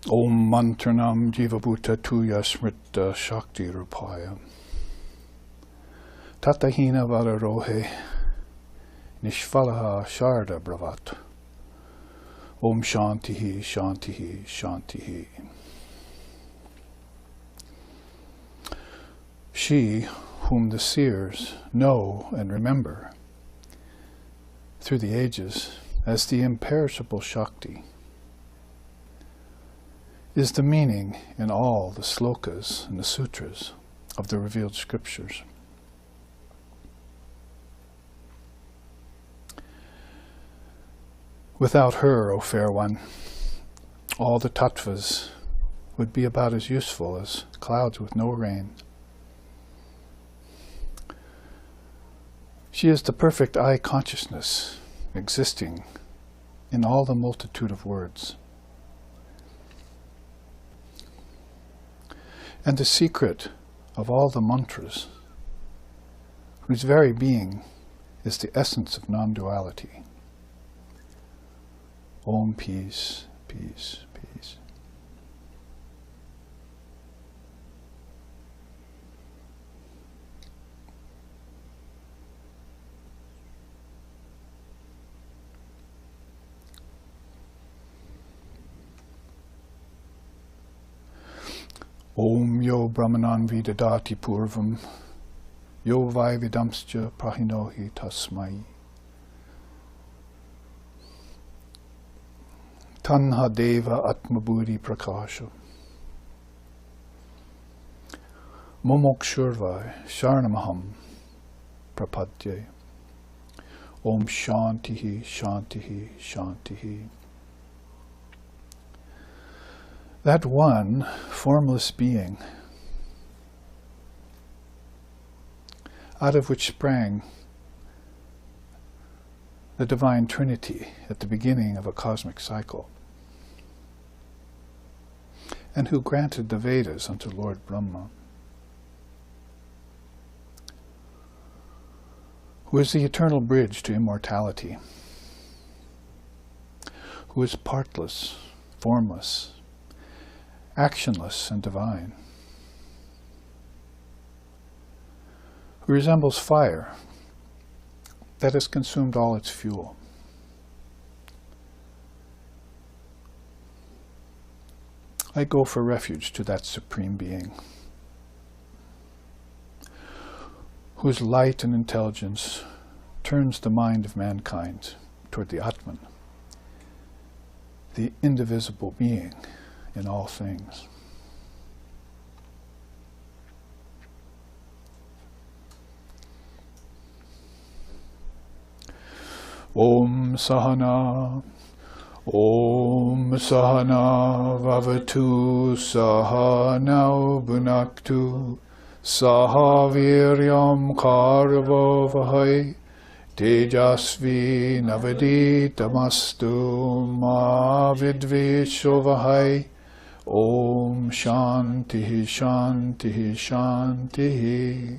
Om Mantranam Jivabhuta Tuya Smrita Shakti Rupaya Tatahina Vararohe Nishfalaha Sharda Bravat Om Shantihi Shantihi Shantihi. She whom the seers know and remember through the ages as the imperishable Shakti is the meaning in all the slokas and the sutras of the revealed scriptures. Without her, O fair one, all the tattvas would be about as useful as clouds with no rain. She is the perfect I consciousness existing in all the multitude of words. And the secret of all the mantras, whose very being is the essence of non-duality. Om, peace, peace, peace. Om yo brahmanan vidadati purvam yo vai vidamscha prahinohi tasmai tanha deva atmaburi prakasha momokshurvai sharnamaham prapadye. Om shantihi shantihi shantihi. That one formless being, out of which sprang the divine Trinity at the beginning of a cosmic cycle, and who granted the Vedas unto Lord Brahma, who is the eternal bridge to immortality, who is partless, formless, actionless and divine, who resembles fire that has consumed all its fuel. I go for refuge to that Supreme Being, whose light and intelligence turns the mind of mankind toward the Atman, the indivisible being in all things. Om Sahana, Om Sahana Vavatu Sahanau Bhunaktu Sahaviryam Karvavahai Tejasvi Navaditamastu Ma Vidvishovahai. Om Shantihi Shantihi Shantihi.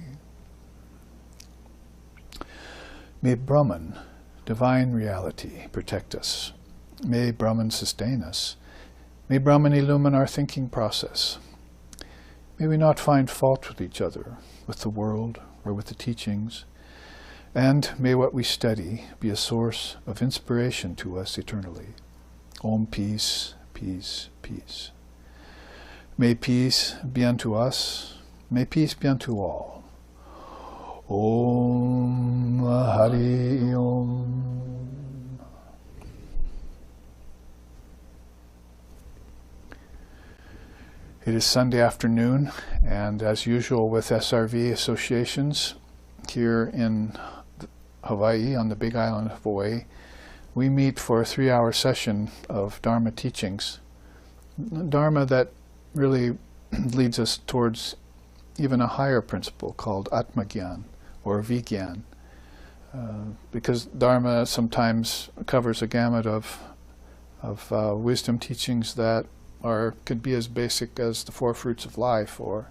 May Brahman, divine reality, protect us. May Brahman sustain us. May Brahman illumine our thinking process. May we not find fault with each other, with the world, or with the teachings. And may what we study be a source of inspiration to us eternally. Om, peace, peace, peace. May peace be unto us. May peace be unto all. Om Hari Om. It is Sunday afternoon, and as usual with SRV associations here in Hawaii, on the Big Island of Hawaii, we meet for a 3-hour session of Dharma teachings. Dharma that really leads us towards even a higher principle called Atmagyan or Vigyan, because Dharma sometimes covers a gamut of wisdom teachings that could be as basic as the 4 fruits of life or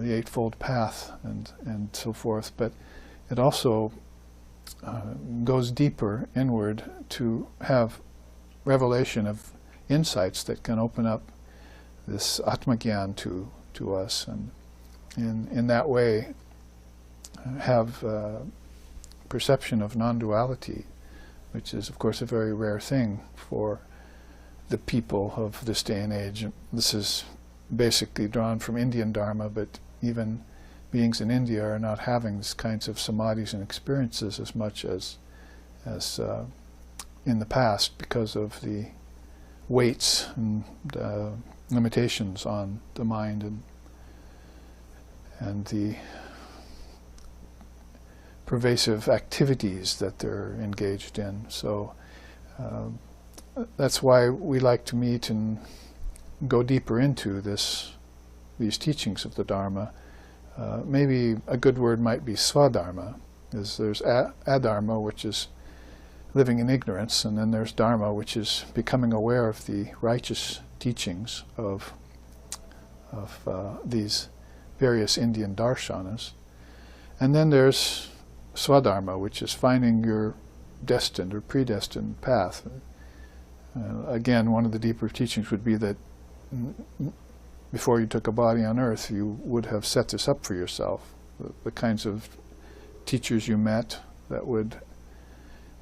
the Eightfold Path and so forth, but it also goes deeper inward to have revelation of insights that can open up this Atmagyan to us, and in that way have perception of non-duality, which is of course a very rare thing for the people of this day and age. This is basically drawn from Indian Dharma, but even beings in India are not having these kinds of samadhis and experiences as much as in the past, because of the weights and limitations on the mind and the pervasive activities that they're engaged in. So that's why we like to meet and go deeper into these teachings of the Dharma. Maybe a good word might be swadharma. There's adharma, which is living in ignorance, and then there's dharma, which is becoming aware of the righteous teachings of these various Indian darshanas. And then there's swadharma, which is finding your destined or predestined path. Again, one of the deeper teachings would be that before you took a body on earth, you would have set this up for yourself. The kinds of teachers you met that would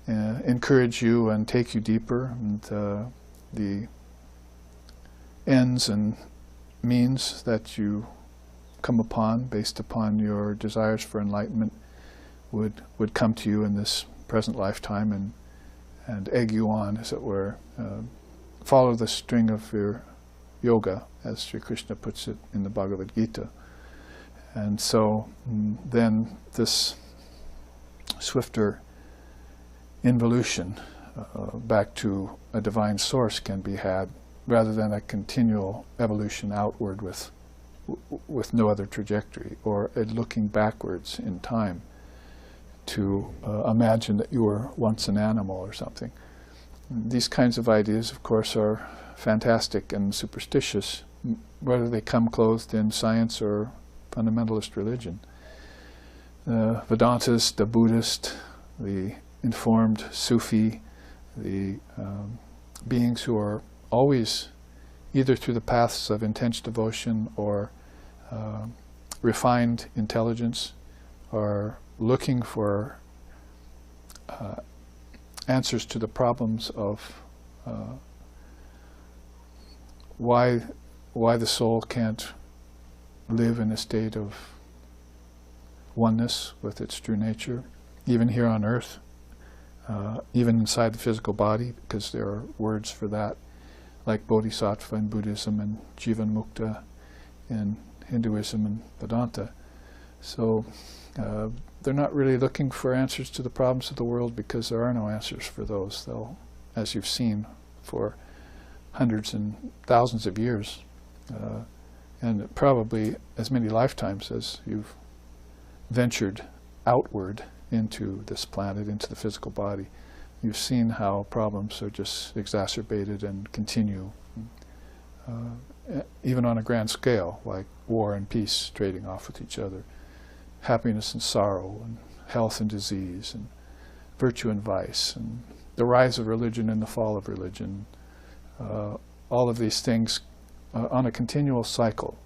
encourage you and take you deeper, and the ends and means that you come upon based upon your desires for enlightenment would come to you in this present lifetime and egg you on, as it were. Follow the string of your yoga, as Sri Krishna puts it in the Bhagavad Gita. And so then this swifter involution back to a divine source can be had, rather than a continual evolution outward with no other trajectory, or a looking backwards in time to imagine that you were once an animal or something. These kinds of ideas, of course, are fantastic and superstitious, whether they come clothed in science or fundamentalist religion. The Vedantas, the Buddhist, the informed Sufi, the beings who are always, either through the paths of intense devotion or refined intelligence, are looking for answers to the problems of why the soul can't live in a state of oneness with its true nature, even here on earth, even inside the physical body, because there are words for that, like Bodhisattva in Buddhism and Jivan Mukta in Hinduism and Vedanta. So they're not really looking for answers to the problems of the world, because there are no answers for those. They'll, as you've seen, for hundreds and thousands of years, and probably as many lifetimes as you've ventured outward into this planet, into the physical body, you've seen how problems are just exacerbated and continue, even on a grand scale, like war and peace trading off with each other, happiness and sorrow, and health and disease, and virtue and vice, and the rise of religion and the fall of religion. All of these things on a continual cycle,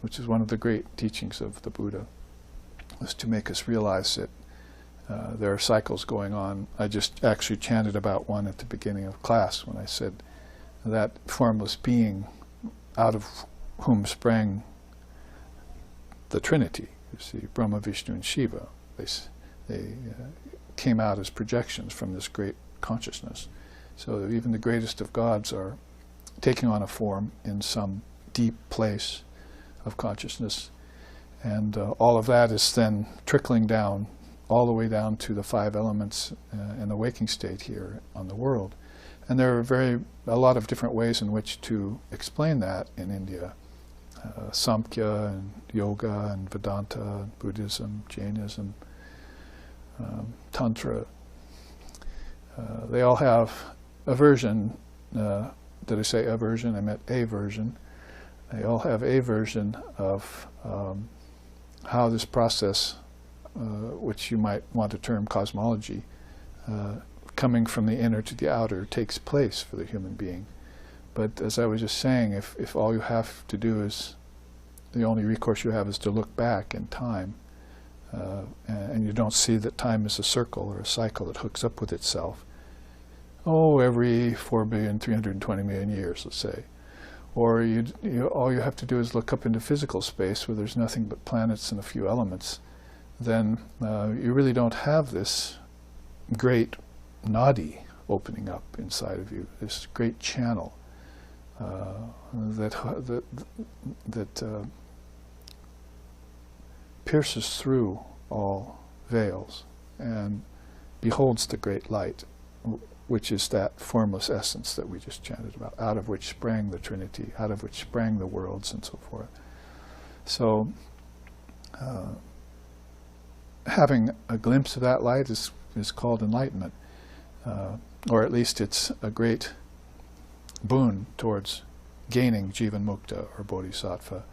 which is one of the great teachings of the Buddha, was to make us realize that there are cycles going on. I just actually chanted about one at the beginning of class when I said that formless being out of whom sprang the Trinity. You see, Brahma, Vishnu, and Shiva. They came out as projections from this great consciousness. So even the greatest of gods are taking on a form in some deep place of consciousness. And all of that is then trickling down, all the way down to the five elements in the waking state here on the world. And there are a lot of different ways in which to explain that in India. Samkhya and Yoga and Vedanta and Buddhism, Jainism, Tantra. They all have a version. Did I say a version? I meant a version. They all have a version of how this process, which you might want to term cosmology, coming from the inner to the outer, takes place for the human being. But as I was just saying, if all you have to do is, the only recourse you have is to look back in time, and you don't see that time is a circle or a cycle that hooks up with itself, every 4,320,000,000 years, let's say. Or all you have to do is look up into physical space where there's nothing but planets and a few elements. Then you really don't have this great nadi opening up inside of you, this great channel that pierces through all veils and beholds the great light, which is that formless essence that we just chanted about, out of which sprang the Trinity, out of which sprang the worlds, and so forth. So having a glimpse of that light is called enlightenment, or at least it's a great boon towards gaining Jivan Mukta or Bodhisattva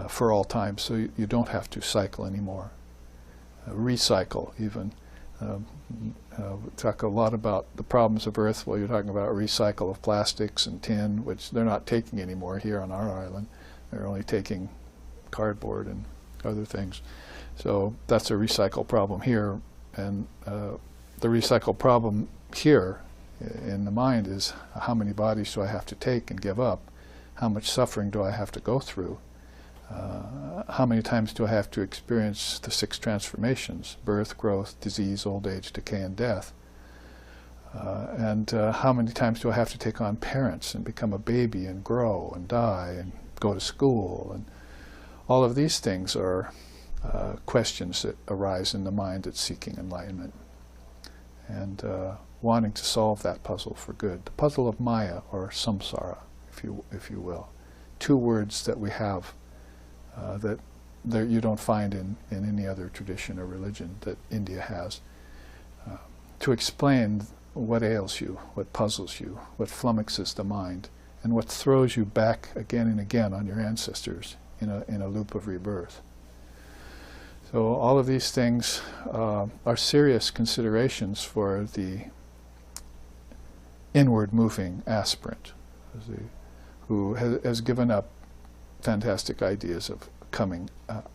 for all time, so you don't have to cycle anymore. Recycle, even. We talk a lot about the problems of Earth. Well, you're talking about recycle of plastics and tin, which they're not taking anymore here on our island. They're only taking cardboard and other things. So that's a recycle problem here. And the recycle problem here in the mind is, how many bodies do I have to take and give up? How much suffering do I have to go through? How many times do I have to experience the 6 transformations: birth, growth, disease, old age, decay, and death? And how many times do I have to take on parents and become a baby and grow and die and go to school? And all of these things are questions that arise in the mind that's seeking enlightenment and wanting to solve that puzzle for good. The puzzle of Maya, or samsara, if you will. 2 words that we have that you don't find in any other tradition or religion that India has, to explain what ails you, what puzzles you, what flummoxes the mind, and what throws you back again and again on your ancestors in a loop of rebirth. So all of these things are serious considerations for the inward moving aspirant who has given up fantastic ideas of coming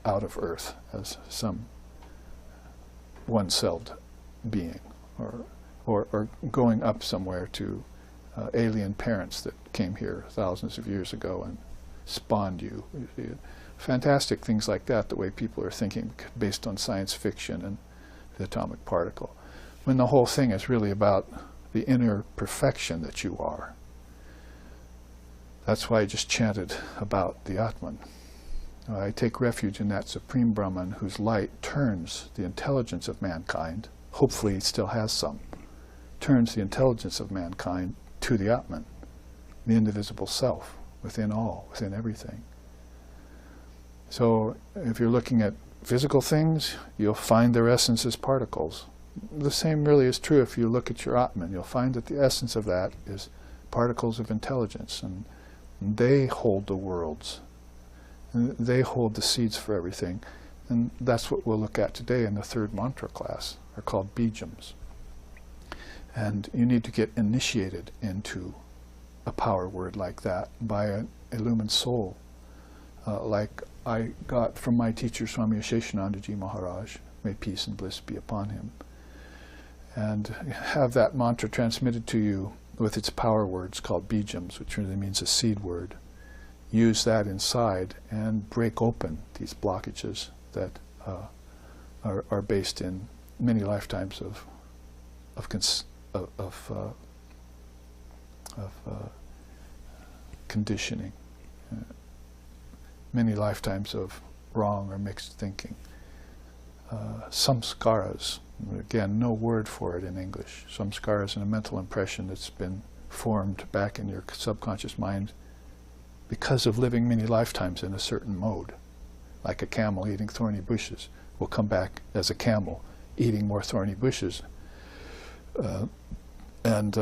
out of Earth as some one-celled being, or going up somewhere to alien parents that came here thousands of years ago and spawned you. Fantastic things like that, the way people are thinking based on science fiction and the atomic particle, when the whole thing is really about the inner perfection that you are. That's why I just chanted about the Atman. I take refuge in that Supreme Brahman whose light turns the intelligence of mankind, hopefully it still has some, turns the intelligence of mankind to the Atman, the indivisible self, within all, within everything. So if you're looking at physical things, you'll find their essence as particles. The same really is true if you look at your Atman. You'll find that the essence of that is particles of intelligence, and they hold the worlds. And they hold the seeds for everything. And that's what we'll look at today in the 3rd mantra class, are called bijams. And you need to get initiated into a power word like that by an illumined soul, like I got from my teacher Swami Asheshanandaji Maharaj, may peace and bliss be upon him. And have that mantra transmitted to you with its power words called bijams, which really means a seed word. Use that inside and break open these blockages that are based in many lifetimes of conditioning, many lifetimes of wrong or mixed thinking. Samskaras, again, no word for it in English. Samskaras is a mental impression that's been formed back in your subconscious mind because of living many lifetimes in a certain mode. Like a camel eating thorny bushes will come back as a camel eating more thorny bushes. And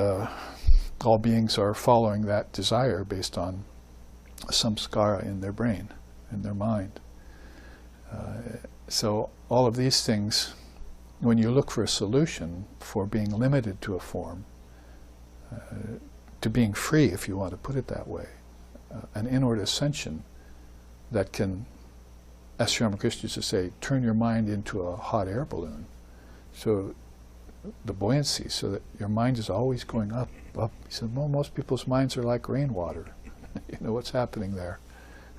all beings are following that desire based on a samskara in their brain, in their mind. So all of these things, when you look for a solution for being limited to a form, to being free, if you want to put it that way, an inward ascension that can, as Sri Ramakrishna used to say, turn your mind into a hot air balloon. So the buoyancy, so that your mind is always going up, up. He said, well, most people's minds are like rainwater. You know what's happening there.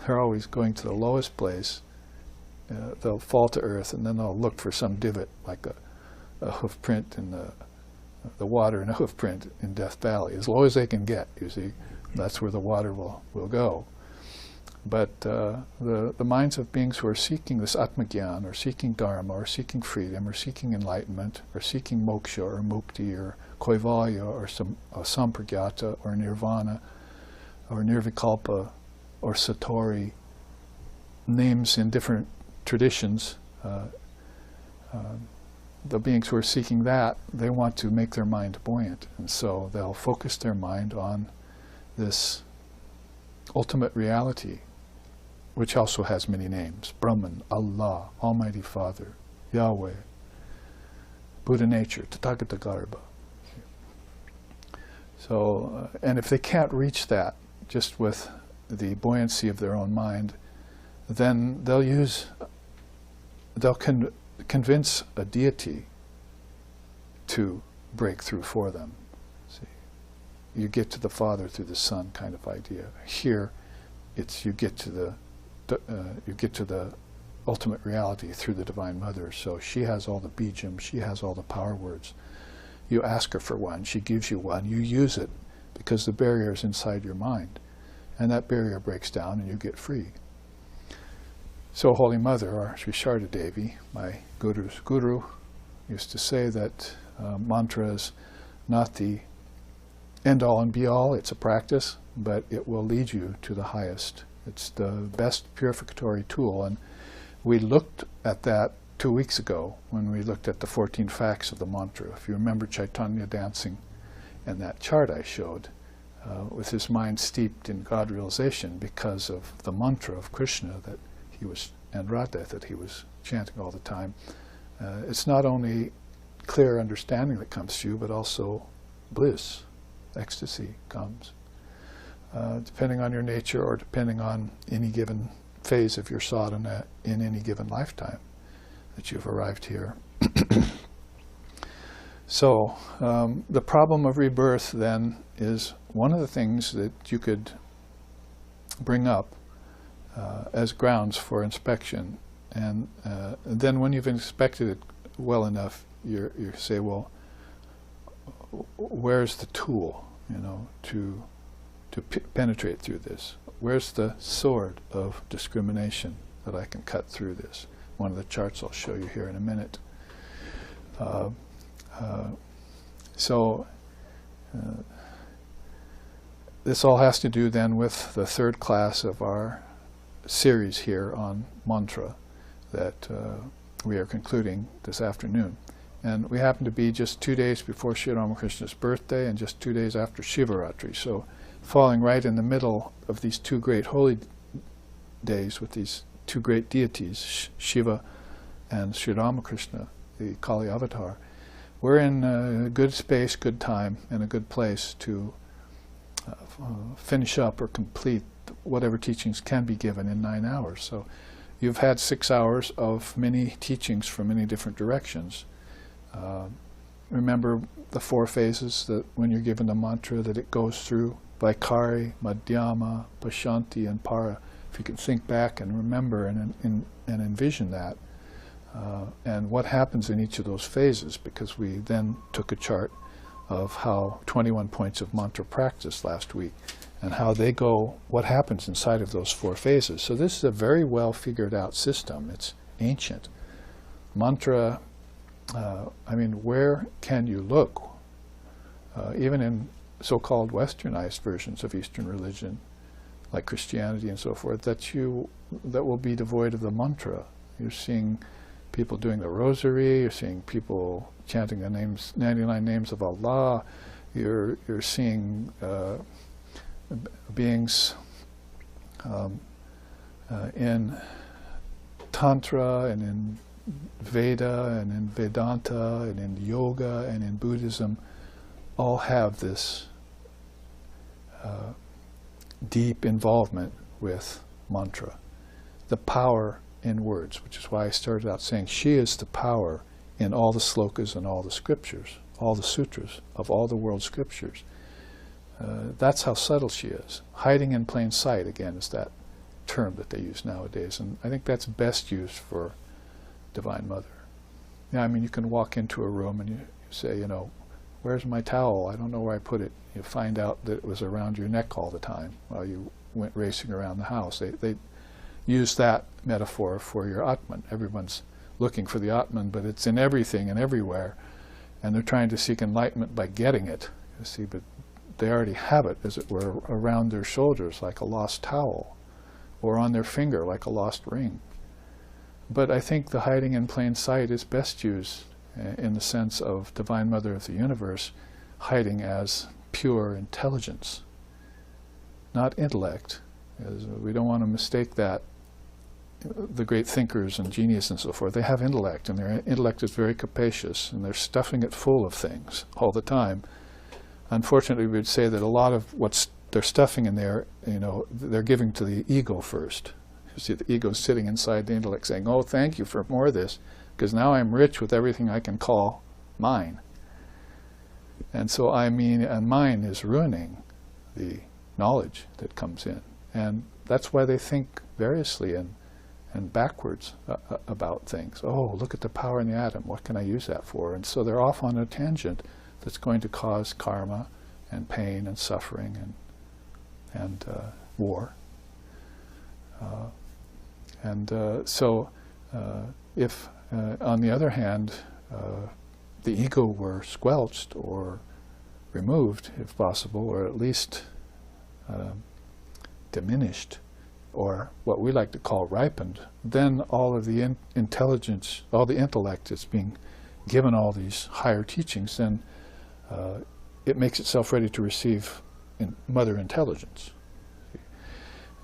They're always going to the lowest place. They'll fall to earth, and then they'll look for some divot, like a hoof print in the water in a hoof print in Death Valley. As low as they can get, you see, that's where the water will go. But the minds of beings who are seeking this Atman, or seeking Dharma, or seeking freedom, or seeking enlightenment, or seeking moksha, or mukti, or kaivalya, or sampragyata, or nirvana, or nirvikalpa, or satori, names in different traditions, the beings who are seeking that, they want to make their mind buoyant. And so they'll focus their mind on this ultimate reality, which also has many names: Brahman, Allah, Almighty Father, Yahweh, Buddha nature, Tathagata Garbha. So, and if they can't reach that just with the buoyancy of their own mind, then they'll convince a deity to break through for them. See, you get to the Father through the Son kind of idea. Here, it's you get to the ultimate reality through the Divine Mother. So she has all the bijams, she has all the power words. You ask her for one, she gives you one, you use it because the barrier is inside your mind. And that barrier breaks down and you get free. So Holy Mother, or Sri Sharda Devi, my guru's guru, used to say that mantra is not the end-all and be-all, it's a practice, but it will lead you to the highest. It's the best purificatory tool. And we looked at that 2 weeks ago when we looked at the 14 facts of the mantra. If you remember Chaitanya dancing and that chart I showed, with his mind steeped in God realization because of the mantra of Krishna that he was, and Radha that he was chanting all the time. It's not only clear understanding that comes to you, but also bliss, ecstasy comes. Depending on your nature or depending on any given phase of your sadhana in any given lifetime that you've arrived here. So the problem of rebirth then is one of the things that you could bring up as grounds for inspection, and then when you've inspected it well enough, you say, well, where's the tool, to penetrate through this? Where's the sword of discrimination that I can cut through this? One of the charts I'll show you here in a minute. This all has to do then with the third class of our series here on mantra that we are concluding this afternoon. And we happen to be just 2 days before Sri Ramakrishna's birthday and just 2 days after Shivaratri. So falling right in the middle of these two great holy days with these two great deities, Shiva and Sri Ramakrishna, the Kali avatar, we're in a good space, good time, and a good place to finish up or complete whatever teachings can be given in 9 hours. So you've had 6 hours of many teachings from many different directions. Remember the 4 phases that when you're given the mantra that it goes through: Vaikari, Madhyama, Pashanti, and Para. If you can think back and remember and envision that, and what happens in each of those phases, because we then took a chart of how 21 points of mantra practice last week and how they go, what happens inside of those 4 phases. So this is a very well figured out system. It's ancient. Mantra, where can you look? Even in so-called westernized versions of Eastern religion, like Christianity and so forth, that will be devoid of the mantra. You're seeing people doing the rosary, you're seeing people chanting the 99 names of Allah, you're seeing beings in Tantra and in Veda and in Vedanta and in Yoga and in Buddhism all have this deep involvement with mantra, the power in words, which is why I started out saying she is the power in all the slokas and all the scriptures, all the sutras of all the world scriptures. That's how subtle she is. Hiding in plain sight, again, is that term that they use nowadays, and I think that's best used for Divine Mother. Yeah, I mean, you can walk into a room and you say, you know, where's my towel? I don't know where I put it. You find out that it was around your neck all the time while you went racing around the house. They use that metaphor for your Atman. Everyone's looking for the Atman, but it's in everything and everywhere, and they're trying to seek enlightenment by getting it, you see, but they already have it, as it were, around their shoulders like a lost towel, or on their finger like a lost ring. But I think the hiding in plain sight is best used in the sense of Divine Mother of the Universe hiding as pure intelligence, not intellect. As we don't want to mistake that. The great thinkers and genius and so forth, they have intellect, and their intellect is very capacious, and they're stuffing it full of things all the time. Unfortunately, we would say that a lot of what they're stuffing in there, you know, they're giving to the ego first. You see, the ego sitting inside the intellect saying, oh, thank you for more of this, because now I'm rich with everything I can call mine. And so I mean, and mine is ruining the knowledge that comes in. And that's why they think variously and backwards about things. Oh, look at the power in the atom. What can I use that for? And so they're off on a tangent that's going to cause karma and pain and suffering and war. So if, on the other hand, the ego were squelched or removed, if possible, or at least diminished, or what we like to call ripened, then all of the intelligence, all the intellect is being given all these higher teachings, then it makes itself ready to receive mother intelligence.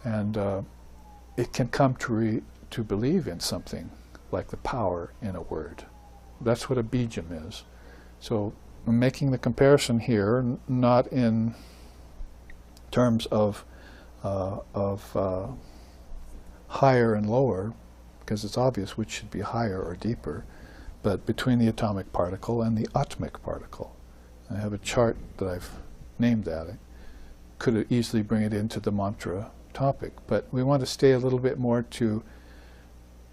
And it can come to believe in something like the power in a word. That's what a bijam is. So I'm making the comparison here, not in terms of higher and lower, because it's obvious which should be higher or deeper, but between the atomic particle and the atmic particle. I have a chart that I've named that. I could easily bring it into the mantra topic, but we want to stay a little bit more to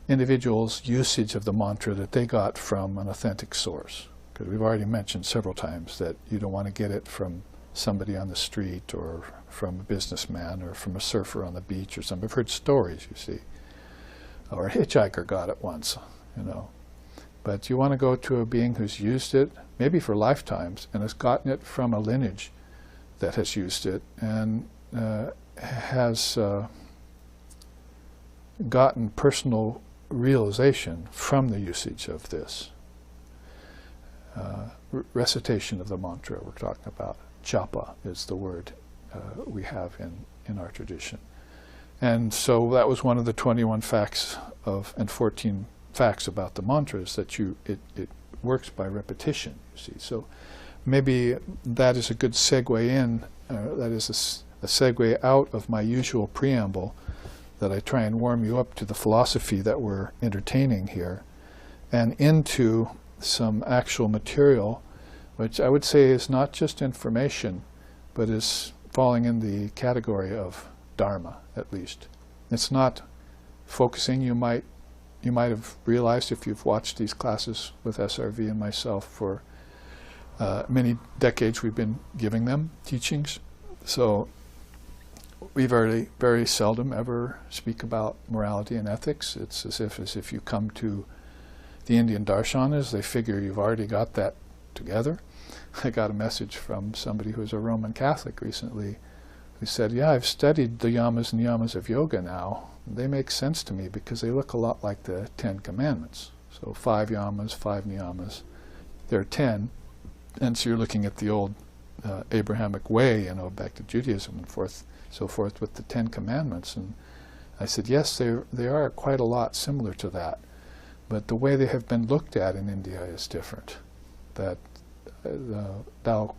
individuals' usage of the mantra that they got from an authentic source. Because we've already mentioned several times that you don't want to get it from somebody on the street or from a businessman or from a surfer on the beach or something. I've heard stories, you see. Or a hitchhiker got it once, you know. But you want to go to a being who's used it, maybe for lifetimes, and has gotten it from a lineage that has used it and has gotten personal realization from the usage of this. Recitation of the mantra we're talking about. Japa is the word we have in our tradition. And so that was one of the 21 facts and 14 facts about the mantras, that it works by repetition, you see. So maybe that is a good segue in, that is a segue out of my usual preamble, that I try and warm you up to the philosophy that we're entertaining here, and into some actual material, which I would say is not just information, but is falling in the category of Dharma, at least. It's not focusing. You might have realized, if you've watched these classes with SRV and myself for many decades, we've been giving them teachings. So we very seldom ever speak about morality and ethics. It's as if you come to the Indian darshanas, they figure you've already got that together. I got a message from somebody who's a Roman Catholic recently who said, yeah, I've studied the yamas and niyamas of yoga now. They make sense to me because they look a lot like the 10 Commandments. So 5 yamas, 5 niyamas. There are 10. And so you're looking at the old Abrahamic way, you know, back to Judaism and so forth with the 10 Commandments. And I said, yes, they are quite a lot similar to that. But the way they have been looked at in India is different. That thou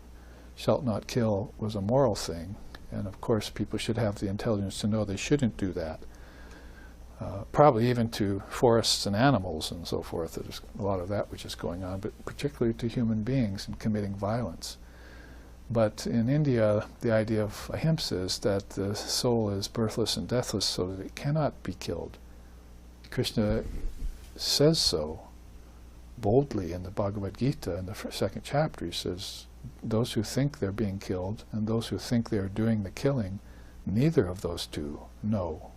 shalt not kill was a moral thing, And of course, people should have the intelligence to know they shouldn't do that. Probably even to forests and animals and so forth. There's a lot of that which is going on, but particularly to human beings and committing violence. But in India, the idea of ahimsa is that the soul is birthless and deathless so that it cannot be killed. Krishna says so boldly in the Bhagavad Gita in the second chapter. He says, those who think they're being killed and those who think they're doing the killing, neither of those two know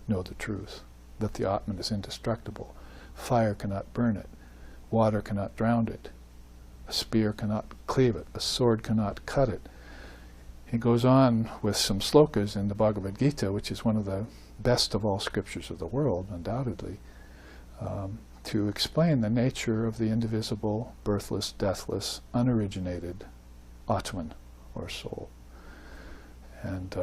the truth, that the Atman is indestructible. Fire cannot burn it, water cannot drown it, a spear cannot cleave it, a sword cannot cut it. He goes on with some slokas in the Bhagavad Gita, which is one of the best of all scriptures of the world, undoubtedly, to explain the nature of the indivisible, birthless, deathless, unoriginated Atman, or soul. And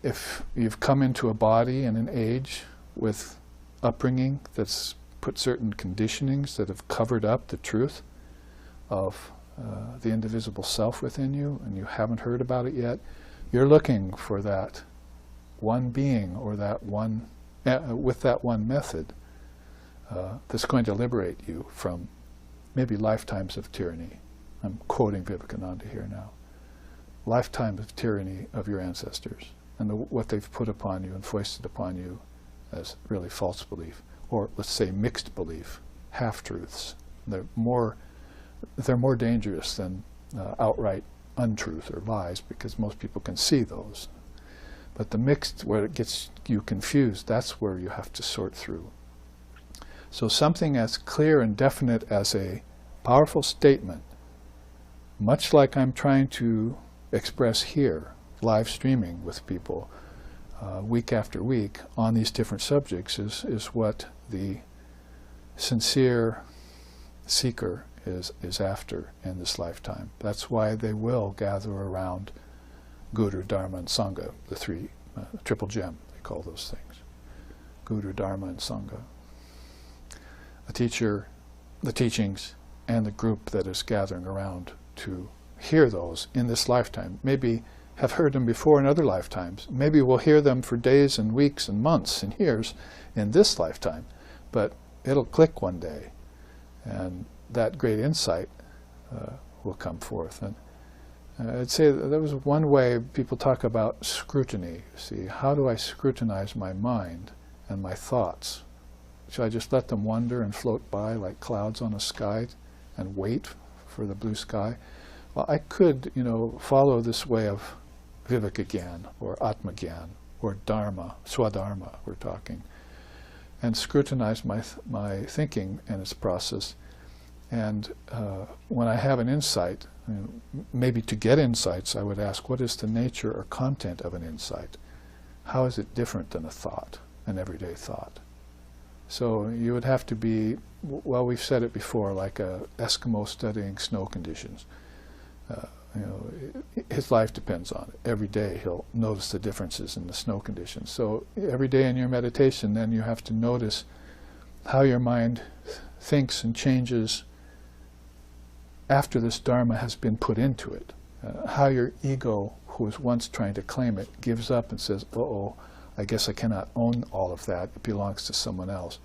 if you've come into a body and an age with upbringing that's put certain conditionings that have covered up the truth of the indivisible self within you, and you haven't heard about it yet, you're looking for that one being or that one, with that one method that's going to liberate you from maybe lifetimes of tyranny. I'm quoting Vivekananda here now. Lifetime of tyranny of your ancestors and what they've put upon you and foisted upon you as really false belief, or let's say mixed belief, half-truths. They're more dangerous than outright untruth or lies, because most people can see those. But the mixed, where it gets you confused, that's where you have to sort through. So something as clear and definite as a powerful statement, much like I'm trying to express here, live streaming with people week after week on these different subjects, is what the sincere seeker is after in this lifetime. That's why they will gather around Guru, Dharma, and Sangha, the three, triple gem, they call those things. Guru, Dharma, and Sangha. The teacher, the teachings, and the group that is gathering around to hear those in this lifetime. Maybe have heard them before in other lifetimes. Maybe we'll hear them for days and weeks and months and years in this lifetime, but it'll click one day, and that great insight will come forth. And I'd say that was one way people talk about scrutiny. See, how do I scrutinize my mind and my thoughts? Should I just let them wander and float by like clouds on a sky and wait for the blue sky? Well, I could, follow this way of Vivekagyan or Atmagyan or Dharma, Swadharma we're talking, and scrutinize my thinking and its process. And when I have an insight, maybe to get insights, I would ask, what is the nature or content of an insight? How is it different than a thought, an everyday thought? So you would have to be, well, we've said it before, like a Eskimo studying snow conditions. His life depends on it. Every day he'll notice the differences in the snow conditions. So every day in your meditation, then you have to notice how your mind thinks and changes after this Dharma has been put into it. How your ego, who was once trying to claim it, gives up and says, uh-oh, I guess I cannot own all of that. It belongs to someone else.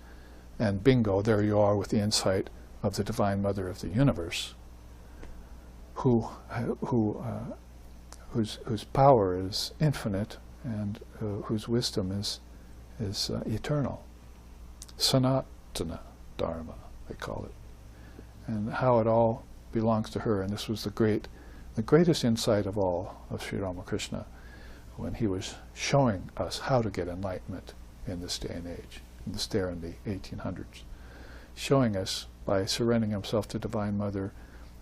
And bingo, there you are with the insight of the Divine Mother of the Universe, whose power is infinite and whose wisdom is eternal. Sanatana Dharma, they call it. And how it all belongs to her. And this was the greatest insight of all of Sri Ramakrishna, when he was showing us how to get enlightenment in this day and age, in this there in the 1800s, showing us by surrendering himself to Divine Mother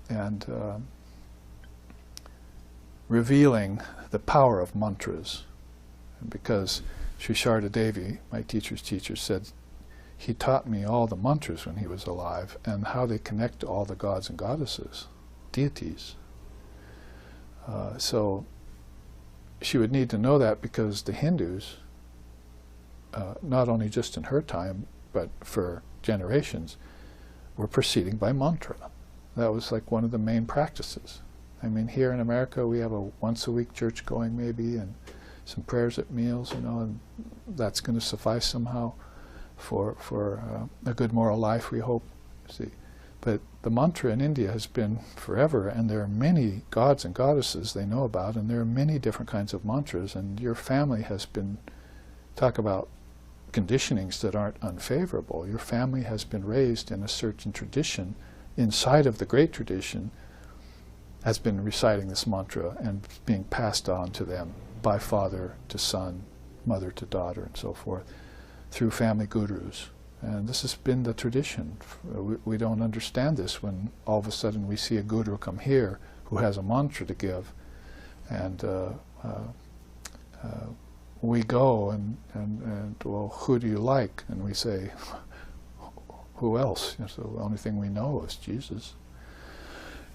and revealing the power of mantras. And because Sri Sharda Devi, my teacher's teacher, said he taught me all the mantras when he was alive and how they connect to all the gods and goddesses, deities. So she would need to know that, because the Hindus, not only just in her time, but for generations, were proceeding by mantra. That was like one of the main practices. I mean, here in America, we have a once-a-week church going maybe, and some prayers at meals, you know, and that's going to suffice somehow for a good moral life, we hope. See, but the mantra in India has been forever, and there are many gods and goddesses they know about, and there are many different kinds of mantras, and your family has been, talk about conditionings that aren't unfavorable. Your family has been raised in a certain tradition, inside of the great tradition, has been reciting this mantra and being passed on to them by father to son, mother to daughter, and so forth, through family gurus. And this has been the tradition. We don't understand this when all of a sudden we see a guru come here who has a mantra to give, and we go and well, who do you like? And we say, who else? You know, so the only thing we know is Jesus.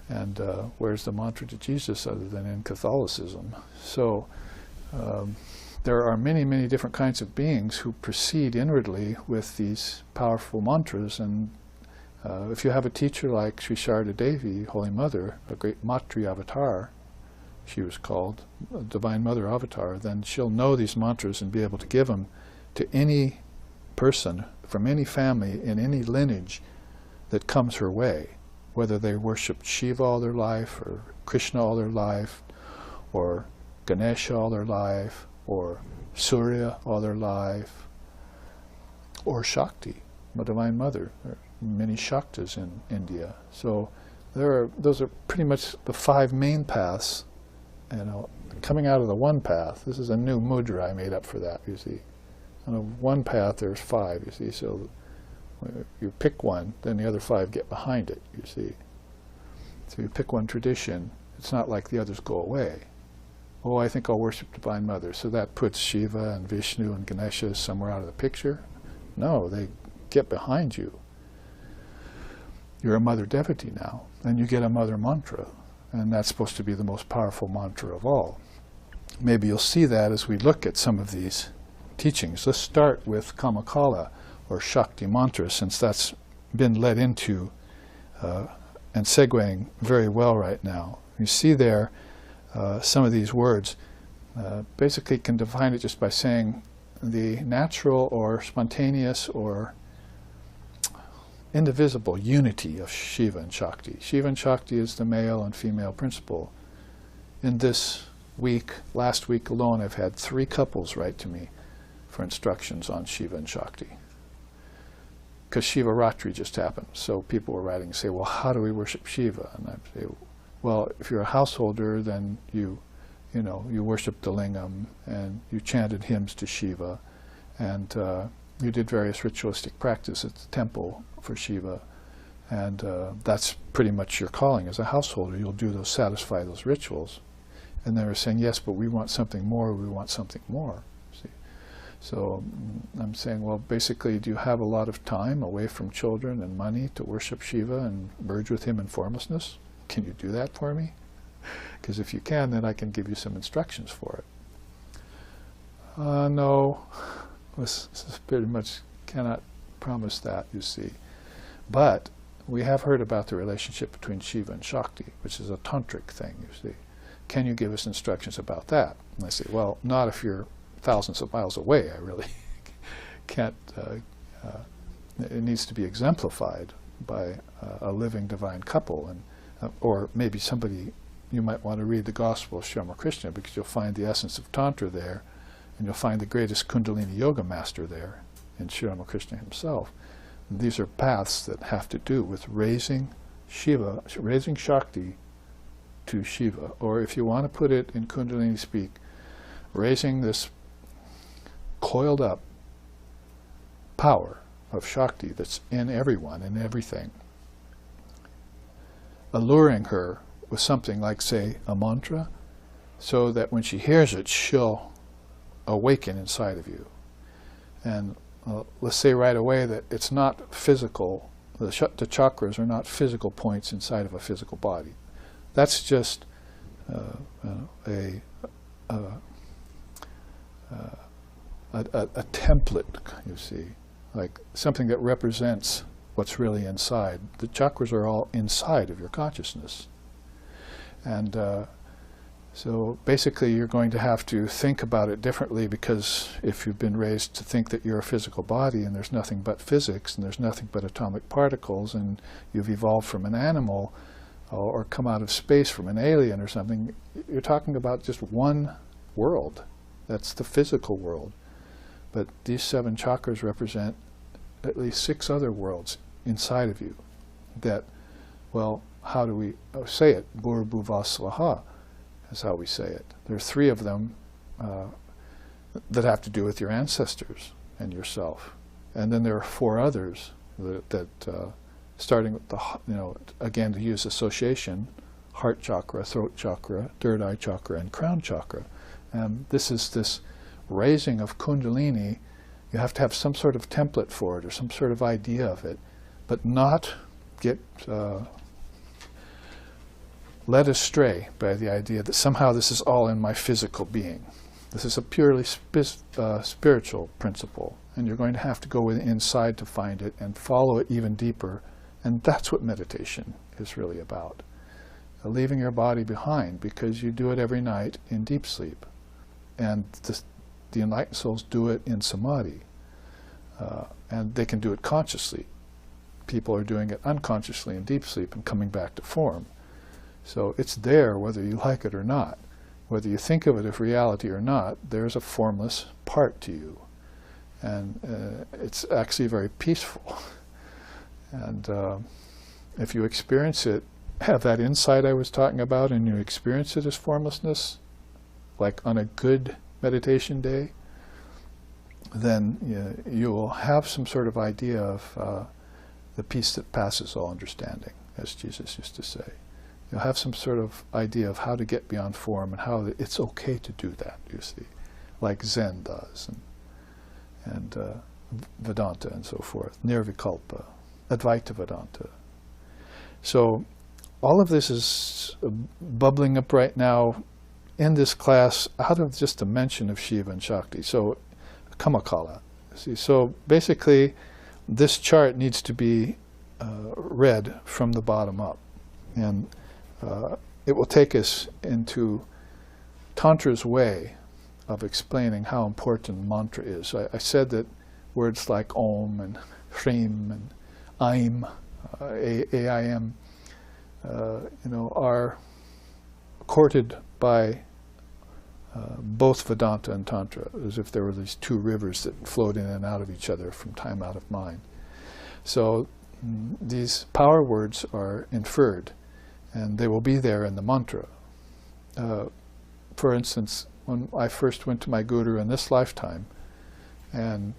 And where's the mantra to Jesus other than in Catholicism? So there are many, many different kinds of beings who proceed inwardly with these powerful mantras. And if you have a teacher like Sri Sharda Devi, Holy Mother, a great Matri avatar, she was called, a Divine Mother avatar, then she'll know these mantras and be able to give them to any person from any family in any lineage that comes her way, whether they worshipped Shiva all their life, or Krishna all their life, or Ganesha all their life, or Surya all their life, or Shakti, the Divine Mother. There are many Shaktas in India. So those are pretty much the 5 main paths, you know, coming out of the one path. This is a new mudra I made up for that, you see. On the one path there's 5, you see, so you pick one, then the other 5 get behind it, you see. So you pick one tradition, it's not like the others go away. Oh, I think I'll worship Divine Mother, so that puts Shiva and Vishnu and Ganesha somewhere out of the picture. No, they get behind you. You're a mother devotee now, and you get a mother mantra, and that's supposed to be the most powerful mantra of all. Maybe you'll see that as we look at some of these teachings. Let's start with Kamakala, or Shakti mantra, since that's been led into and segueing very well right now. You see there some of these words. Basically can define it just by saying the natural or spontaneous or indivisible unity of Shiva and Shakti. Shiva and Shakti is the male and female principle. In this week, last week alone, I've had 3 couples write to me for instructions on Shiva and Shakti. Because Shiva Ratri just happened. So people were writing and say, well, how do we worship Shiva? And I say, well, if you're a householder, then you worship the lingam, and you chanted hymns to Shiva, and you did various ritualistic practice at the temple for Shiva, and that's pretty much your calling as a householder. You'll do those, satisfy those rituals. And they were saying, yes, but we want something more, we want something more. See? So I'm saying, well, basically, do you have a lot of time away from children and money to worship Shiva and merge with him in formlessness? Can you do that for me? Because if you can, then I can give you some instructions for it. No, this pretty much cannot promise that, you see. But we have heard about the relationship between Shiva and Shakti, which is a tantric thing, you see. Can you give us instructions about that? And I say, well, not if you're thousands of miles away. I really can't. It needs to be exemplified by a living divine couple, and or maybe somebody, you might want to read the Gospel of Sri Ramakrishna, because you'll find the essence of Tantra there, and you'll find the greatest Kundalini Yoga master there in Sri Ramakrishna himself. And these are paths that have to do with raising Shiva, raising Shakti to Shiva, or if you want to put it in Kundalini speak, raising this coiled up power of Shakti that's in everyone and everything, alluring her with something like, say, a mantra, so that when she hears it, she'll awaken inside of you. And let's say right away that it's not physical, the chakras are not physical points inside of a physical body. That's just a template, you see, like something that represents what's really inside. The chakras are all inside of your consciousness. And so basically you're going to have to think about it differently, because if you've been raised to think that you're a physical body and there's nothing but physics and there's nothing but atomic particles, and you've evolved from an animal or come out of space from an alien or something, you're talking about just one world. That's the physical world. But these 7 chakras represent at least 6 other worlds inside of you that, well, how do we say it? Bhur-bhuva-svaha is how we say it. There are 3 of them that have to do with your ancestors and yourself. And then there are 4 others that starting with the, again, to use association, heart chakra, throat chakra, third eye chakra, and crown chakra. And this is this raising of Kundalini. You have to have some sort of template for it or some sort of idea of it, but not get led astray by the idea that somehow this is all in my physical being. This is a purely spiritual principle, and you're going to have to go inside to find it and follow it even deeper, and that's what meditation is really about. Leaving your body behind, because you do it every night in deep sleep, and the enlightened souls do it in samadhi, and they can do it consciously. People are doing it unconsciously in deep sleep and coming back to form. So it's there whether you like it or not. Whether you think of it as reality or not, there's a formless part to you. And it's actually very peaceful. And if you experience it, have that insight I was talking about, and you experience it as formlessness, like on a good meditation day, then you will have some sort of idea of the peace that passes all understanding, as Jesus used to say. You'll have some sort of idea of how to get beyond form and how it's okay to do that, you see, like Zen does, and Vedanta and so forth, Nirvikalpa, Advaita Vedanta. So all of this is bubbling up right now in this class out of just the mention of Shiva and Shakti. So Kamakala. See, so basically this chart needs to be read from the bottom up. And it will take us into Tantra's way of explaining how important mantra is. I said that words like Om and Hrim and Aim, A-I-M, are courted by both Vedanta and Tantra, as if there were these 2 rivers that flowed in and out of each other from time out of mind. So these power words are inferred, and they will be there in the mantra. For instance, when I first went to my guru in this lifetime and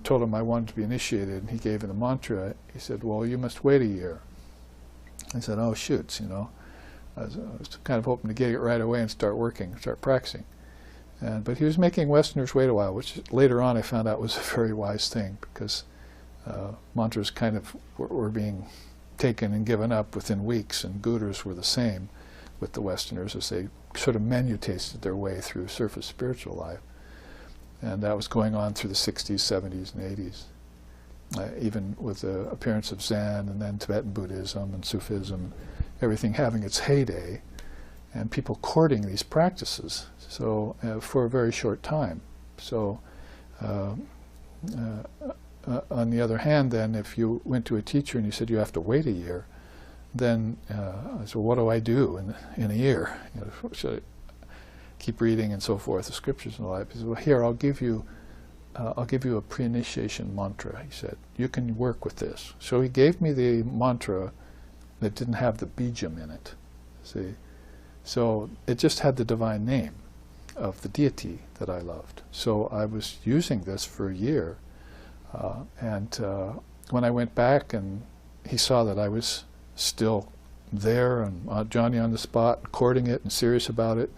told him I wanted to be initiated, and he gave me the mantra, he said, well, you must wait a year. I said, oh, shoots, I was kind of hoping to get it right away and start working, start practicing. But he was making Westerners wait a while, which later on I found out was a very wise thing, because mantras kind of were being taken and given up within weeks, and gurus were the same with the Westerners as they sort of menu tasted their way through surface spiritual life. And that was going on through the 60s, 70s, and 80s. Even with the appearance of Zen and then Tibetan Buddhism and Sufism, everything having its heyday, and people courting these practices so for a very short time. So on the other hand, then, if you went to a teacher and you said you have to wait a year, then I said, what do I do in a year? Should I keep reading and so forth, the scriptures and all that? He said, well, here, I'll give you a pre-initiation mantra, he said. You can work with this. So he gave me the mantra that didn't have the bijam in it, see? So it just had the divine name of the deity that I loved. So I was using this for a year. And when I went back and he saw that I was still there and Johnny on the spot, courting it and serious about it,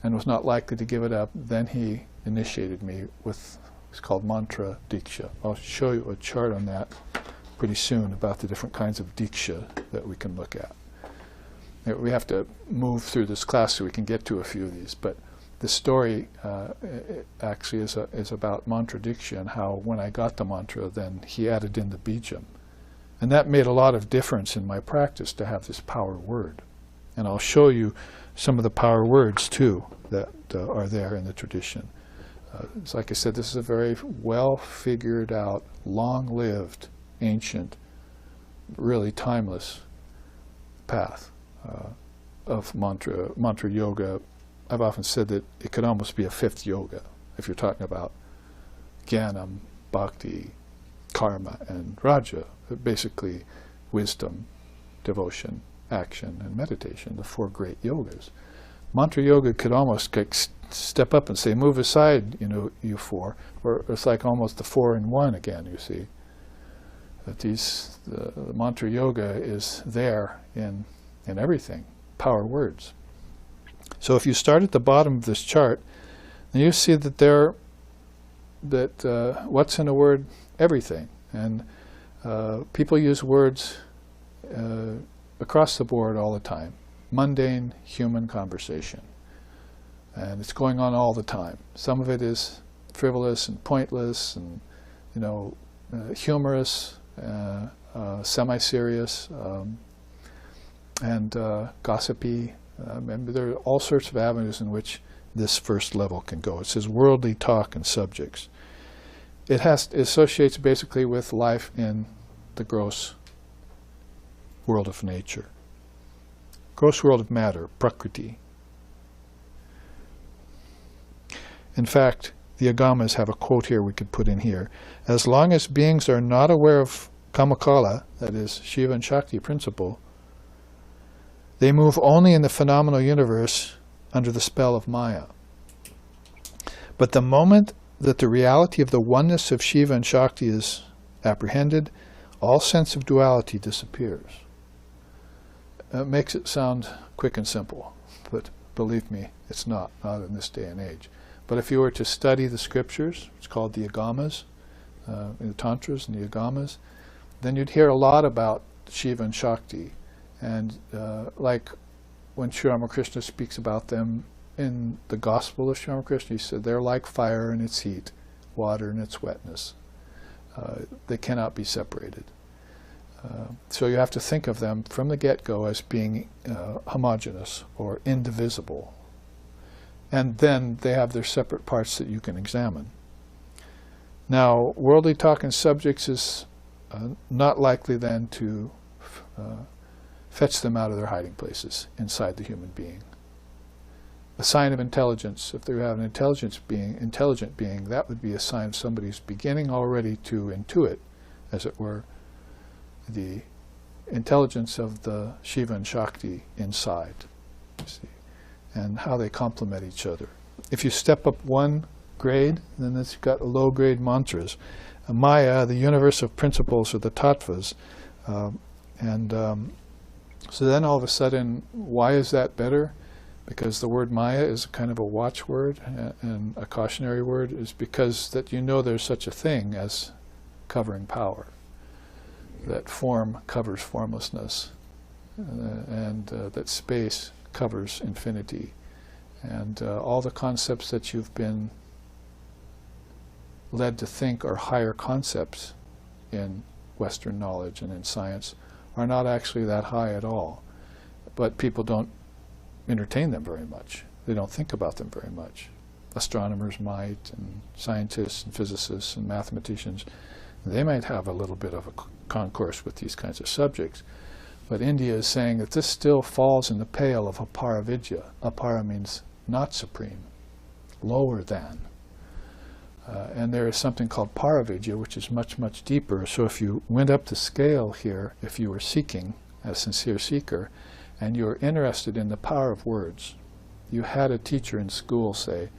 and was not likely to give it up, then he initiated me with, it's called mantra diksha. I'll show you a chart on that pretty soon about the different kinds of diksha that we can look at. We have to move through this class so we can get to a few of these, but the story actually is about mantra diksha, and how when I got the mantra, then he added in the bijam. And that made a lot of difference in my practice, to have this power word. And I'll show you some of the power words too that are there in the tradition. It's like I said, this is a very well figured out, long-lived, ancient, really timeless path of mantra yoga. I've often said that it could almost be a fifth yoga if you're talking about jnanam, bhakti, karma, and raja. Basically, wisdom, devotion, action, and meditation, the four great yogas. Mantra yoga could almost step up and say, move aside, you four. Or it's like almost the four in one again, you see. That the mantra yoga is there in everything, power words. So if you start at the bottom of this chart, then you see that what's in a word? Everything. And people use words across the board all the time. Mundane human conversation. And it's going on all the time. Some of it is frivolous and pointless and, humorous, semi-serious, and gossipy. There are all sorts of avenues in which this first level can go. It says worldly talk and subjects. It associates basically with life in the gross world of nature. Gross world of matter, prakriti. In fact, the Agamas have a quote here we could put in here. As long as beings are not aware of Kamakala, that is Shiva and Shakti principle, they move only in the phenomenal universe under the spell of Maya. But the moment that the reality of the oneness of Shiva and Shakti is apprehended, all sense of duality disappears. It makes it sound quick and simple, but believe me, it's not in this day and age. But if you were to study the scriptures, it's called the Agamas, in the Tantras and the Agamas, then you'd hear a lot about Shiva and Shakti. And like when Sri Ramakrishna speaks about them in the Gospel of Sri Ramakrishna, he said they're like fire in its heat, water in its wetness. They cannot be separated. So you have to think of them from the get-go as being homogeneous or indivisible. And then they have their separate parts that you can examine. Now, worldly talk and subjects is not likely then to fetch them out of their hiding places inside the human being. A sign of intelligence, if they have an intelligent being, that would be a sign of somebody who's beginning already to intuit, as it were, the intelligence of the Shiva and Shakti inside, you see, and how they complement each other. If you step up one grade, then it's got low-grade mantras. Maya, the universe of principles, or the tattvas. So then all of a sudden, why is that better? Because the word Maya is kind of a watchword and a cautionary word, is because that there's such a thing as covering power. That form covers formlessness, and that space covers infinity. And all the concepts that you've been led to think are higher concepts in Western knowledge and in science are not actually that high at all. But people don't entertain them very much. They don't think about them very much. Astronomers might, and scientists and physicists and mathematicians, they might have a little bit of a concourse with these kinds of subjects. But India is saying that this still falls in the pale of aparavidya. Apara means not supreme, lower than. And there is something called paravidya, which is much, much deeper. So if you went up the scale here, if you were seeking, a sincere seeker, and you were interested in the power of words, you had a teacher in school, say,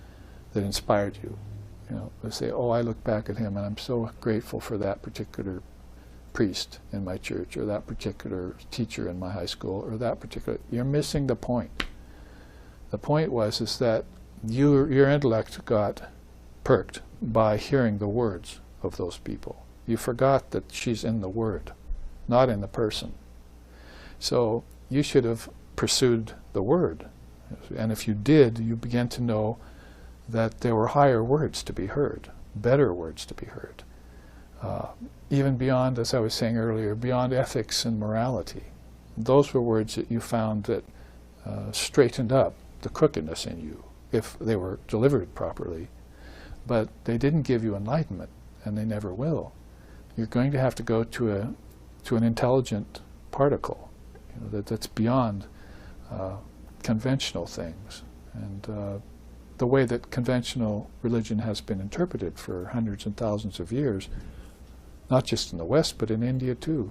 that inspired you. They say, oh, I look back at him and I'm so grateful for that particular priest in my church, or that particular teacher in my high school, or that particular... You're missing the point. The point is that your intellect got perked by hearing the words of those people. You forgot that she's in the word, not in the person. So you should have pursued the word. And if you did, you began to know that there were higher words to be heard, better words to be heard. Even beyond, as I was saying earlier, beyond ethics and morality. Those were words that you found that straightened up the crookedness in you if they were delivered properly. But they didn't give you enlightenment, and they never will. You're going to have to go to an intelligent particle, that's beyond conventional things. And the way that conventional religion has been interpreted for hundreds and thousands of years, not just in the West, but in India too.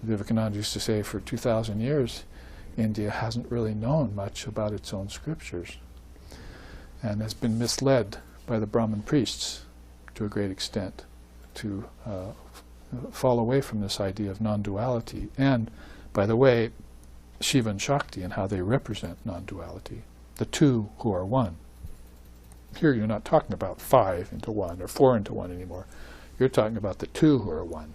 Vivekananda used to say for 2,000 years, India hasn't really known much about its own scriptures, and has been misled by the Brahmin priests to a great extent to fall away from this idea of non-duality. And, by the way, Shiva and Shakti and how they represent non-duality, the two who are one. Here you're not talking about 5 into 1 or 4 into 1 anymore. You're talking about the two who are one.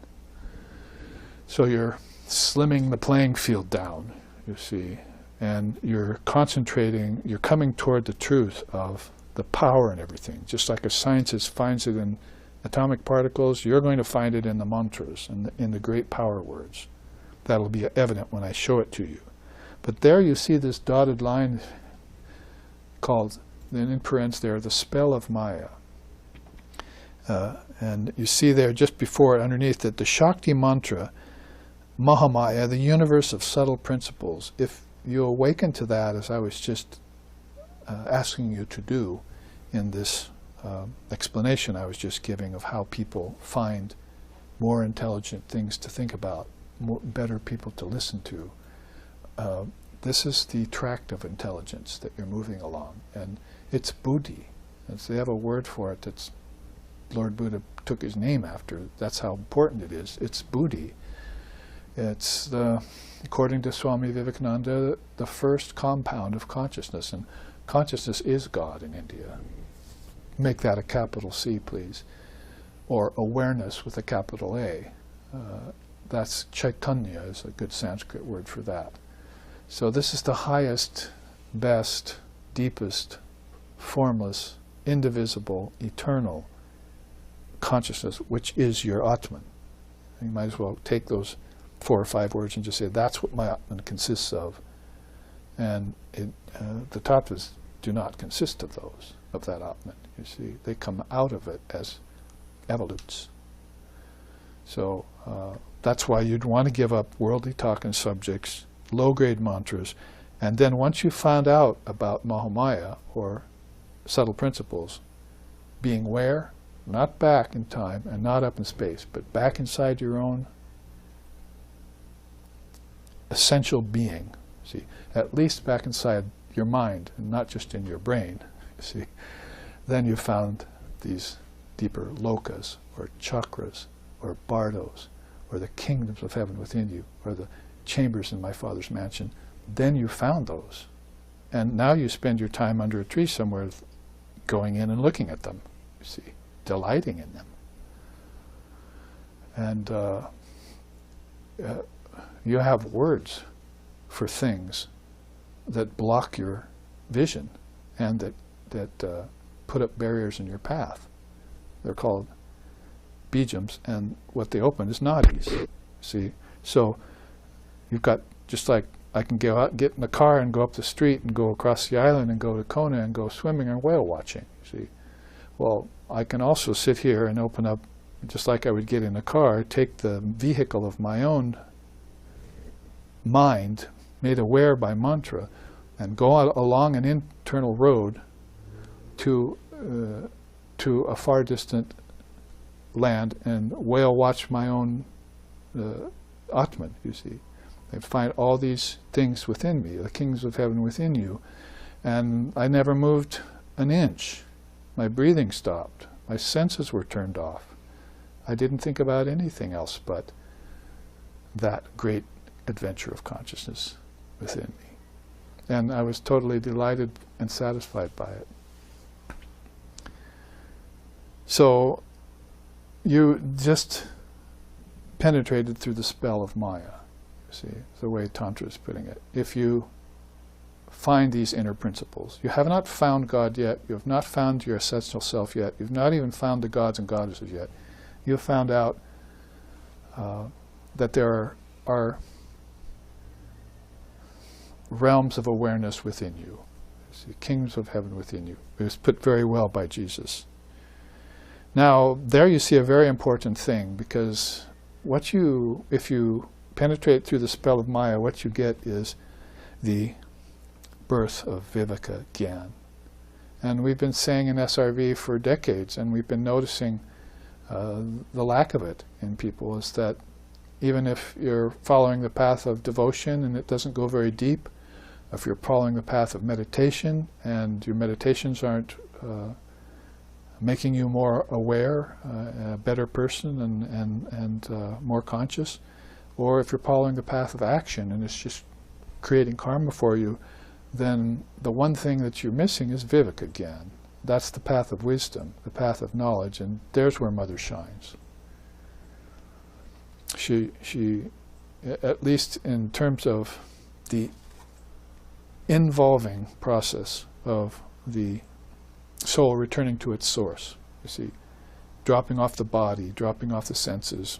So you're slimming the playing field down, you see, and you're concentrating, you're coming toward the truth of the power in everything. Just like a scientist finds it in atomic particles, you're going to find it in the mantras, in the great power words. That'll be evident when I show it to you. But there you see this dotted line called, then in parentheses there, the spell of Maya. And you see there just before it, underneath it, the Shakti mantra, Mahamaya, the universe of subtle principles. If you awaken to that, as I was just asking you to do in this explanation I was just giving of how people find more intelligent things to think about, better people to listen to, this is the tract of intelligence that you're moving along. And it's buddhi. They have a word for it that's Lord Buddha took his name after. That's how important it is. It's buddhi. It's, according to Swami Vivekananda, the first compound of consciousness. And consciousness is God in India. Make that a capital C, please. Or awareness with a capital A. That's Chaitanya is a good Sanskrit word for that. So this is the highest, best, deepest, formless, indivisible, eternal consciousness, which is your Atman. You might as well take those 4 or 5 words and just say, that's what my Atman consists of. And the tattvas do not consist of those, of that Atman. You see, they come out of it as evolutes. So that's why you'd want to give up worldly talk and subjects, low-grade mantras, and then once you found out about Mahamaya, or subtle principles, being where? Not back in time and not up in space, but back inside your own essential being. See, at least back inside your mind and not just in your brain. You see, then you found these deeper lokas or chakras or bardos or the kingdoms of heaven within you or the chambers in my Father's mansion. Then you found those, and now you spend your time under a tree somewhere, going in and looking at them. You see, delighting in them. And you have words for things that block your vision and that put up barriers in your path. They're called bijams, and what they open is nadis. See, so you've got, just like I can go out, get in the car and go up the street and go across the island and go to Kona and go swimming or whale watching. See, well, I can also sit here and open up, just like I would get in a car, take the vehicle of my own mind, made aware by mantra, and go out along an internal road to a far distant land and whale watch my own Atman, you see. I find all these things within me, the kingdoms of heaven within you, and I never moved an inch. My breathing stopped. My senses were turned off. I didn't think about anything else but that great adventure of consciousness within me. And I was totally delighted and satisfied by it. So you just penetrated through the spell of Maya. See, the way Tantra is putting it. If you find these inner principles, you have not found God yet, you have not found your essential self yet, you've not even found the gods and goddesses yet. You have found out that there are realms of awareness within you. See, kingdoms of heaven within you. It was put very well by Jesus. Now, there you see a very important thing, because if you penetrate through the spell of Maya, what you get is the birth of Viveka Gyan. And we've been saying in SRV for decades, and we've been noticing the lack of it in people, is that even if you're following the path of devotion and it doesn't go very deep, if you're following the path of meditation and your meditations aren't making you more aware, a better person and more conscious, or if you're following the path of action and it's just creating karma for you, then the one thing that you're missing is Viveka Gyan. That's the path of wisdom, the path of knowledge, and there's where Mother shines. She, at least in terms of the involving process of the soul returning to its source, you see, dropping off the body, dropping off the senses,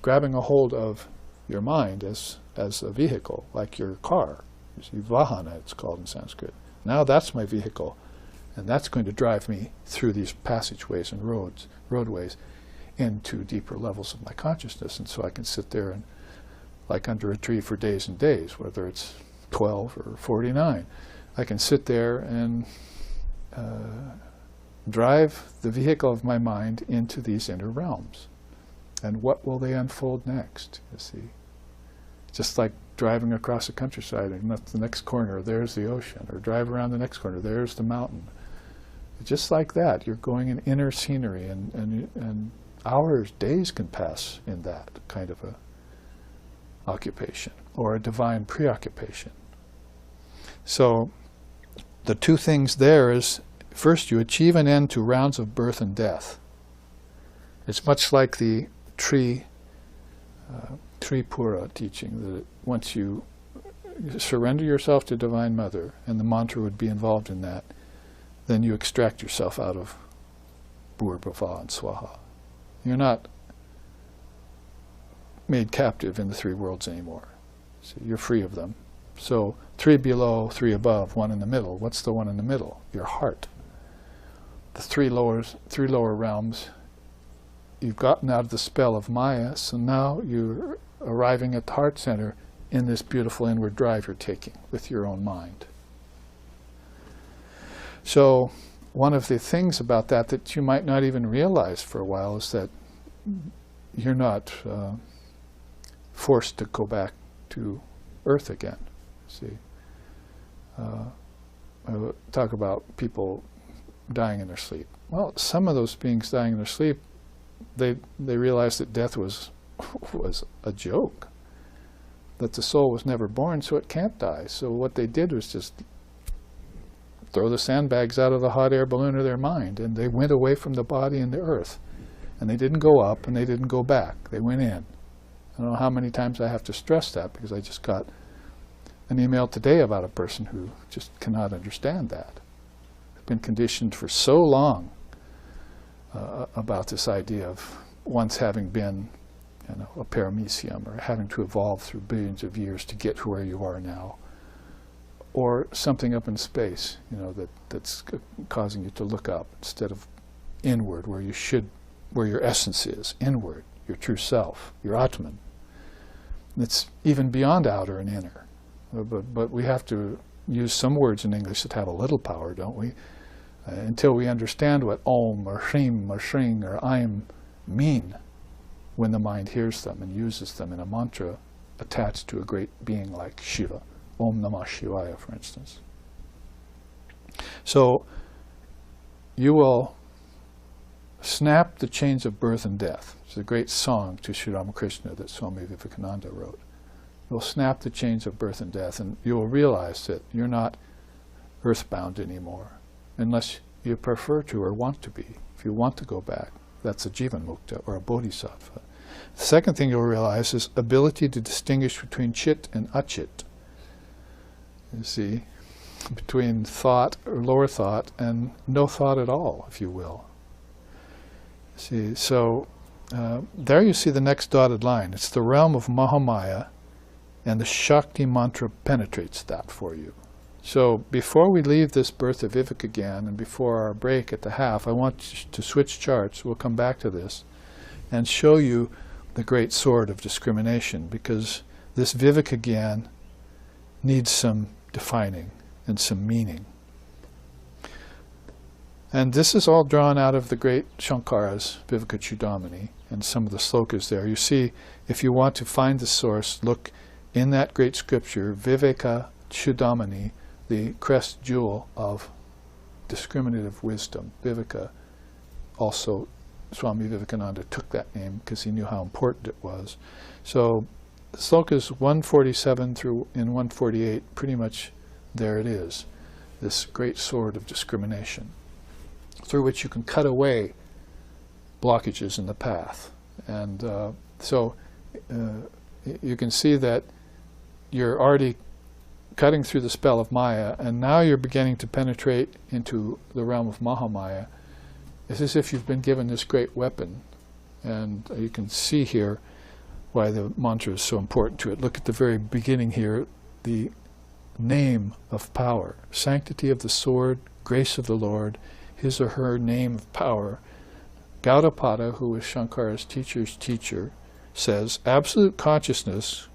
grabbing a hold of your mind as a vehicle, like your car. You see, vahana it's called in Sanskrit. Now that's my vehicle, and that's going to drive me through these passageways and roadways into deeper levels of my consciousness, and so I can sit there and, like under a tree for days and days, whether it's 12 or 49, I can sit there and drive the vehicle of my mind into these inner realms. And what will they unfold next, you see? Just like driving across the countryside, and at the next corner, there's the ocean, or drive around the next corner, there's the mountain. Just like that, you're going in inner scenery, and hours, days can pass in that kind of a occupation, or a divine preoccupation. So the two things there is, first, you achieve an end to rounds of birth and death. It's much like the Tripura teaching, that once you surrender yourself to Divine Mother, and the mantra would be involved in that, then you extract yourself out of Bhur-Bhava and Swaha. You're not made captive in the three worlds anymore. So you're free of them. So 3 below, 3 above, 1 in the middle. What's the one in the middle? Your heart. The three lower realms, you've gotten out of the spell of Maya, so now you're arriving at the heart center in this beautiful inward drive you're taking with your own mind. So one of the things about that you might not even realize for a while is that you're not forced to go back to earth again. See, I talk about people dying in their sleep. Well, some of those beings dying in their sleep, they realized that death was a joke, that the soul was never born, so it can't die. So what they did was just throw the sandbags out of the hot air balloon of their mind, and they went away from the body and the earth. And they didn't go up, and they didn't go back. They went in. I don't know how many times I have to stress that, because I just got an email today about a person who just cannot understand that. They've been conditioned for so long about this idea of once having been, a paramecium, or having to evolve through billions of years to get to where you are now, or something up in space, that's causing you to look up instead of inward, where your essence is, inward, your true self, your Atman. It's even beyond outer and inner. But we have to use some words in English that have a little power, don't we? Until we understand what Om or Shrim or Shring or Aim mean when the mind hears them and uses them in a mantra attached to a great being like Shiva. Om Namah Shivaya, for instance. So you will snap the chains of birth and death. It's a great song to Sri Ramakrishna that Swami Vivekananda wrote. You'll snap the chains of birth and death, and you will realize that you're not earthbound anymore, unless you prefer to or want to be. If you want to go back, that's a Jivan Mukta or a Bodhisattva. The second thing you'll realize is ability to distinguish between chit and achit. You see, between thought or lower thought and no thought at all, if you will. See, so there you see the next dotted line. It's the realm of Mahamaya, And the Shakti mantra penetrates that for you. So before we leave this birth of Vivek again, and before our break at the half, I want to switch charts. We'll come back to this and show you the great sword of discrimination, because this Vivek again needs some defining and some meaning. And this is all drawn out of the great Shankara's Viveka Chudamani and some of the slokas there. You see, if you want to find the source, look in that great scripture, Viveka Chudamani, the crest jewel of discriminative wisdom. Viveka, also Swami Vivekananda took that name because he knew how important it was. So the slokas 147 through in 148, pretty much there it is, this great sword of discrimination, through which you can cut away blockages in the path. And so you can see that you're already cutting through the spell of Maya, and now you're beginning to penetrate into the realm of Mahamaya. It's as if you've been given this great weapon, and you can see here why the mantra is so important to it. Look at the very beginning here, the name of power, sanctity of the sword, grace of the Lord, his or her name of power. Gaudapada, who was Shankara's teacher's teacher, says, absolute consciousness,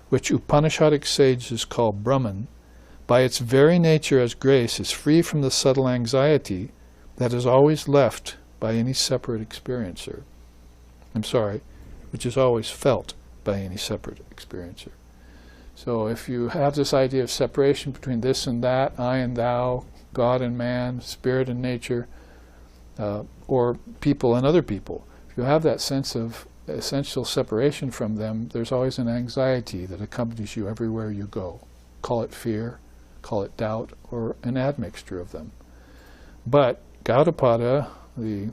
which Upanishadic sages call Brahman, by its very nature as grace, is free from the subtle anxiety that is always left by any separate experiencer. Which is always felt by any separate experiencer. So if you have this idea of separation between this and that, I and thou, God and man, spirit and nature, or people and other people, if you have that sense of essential separation from them, there's always an anxiety that accompanies you everywhere you go. Call it fear, call it doubt, or an admixture of them. But Gaudapada, the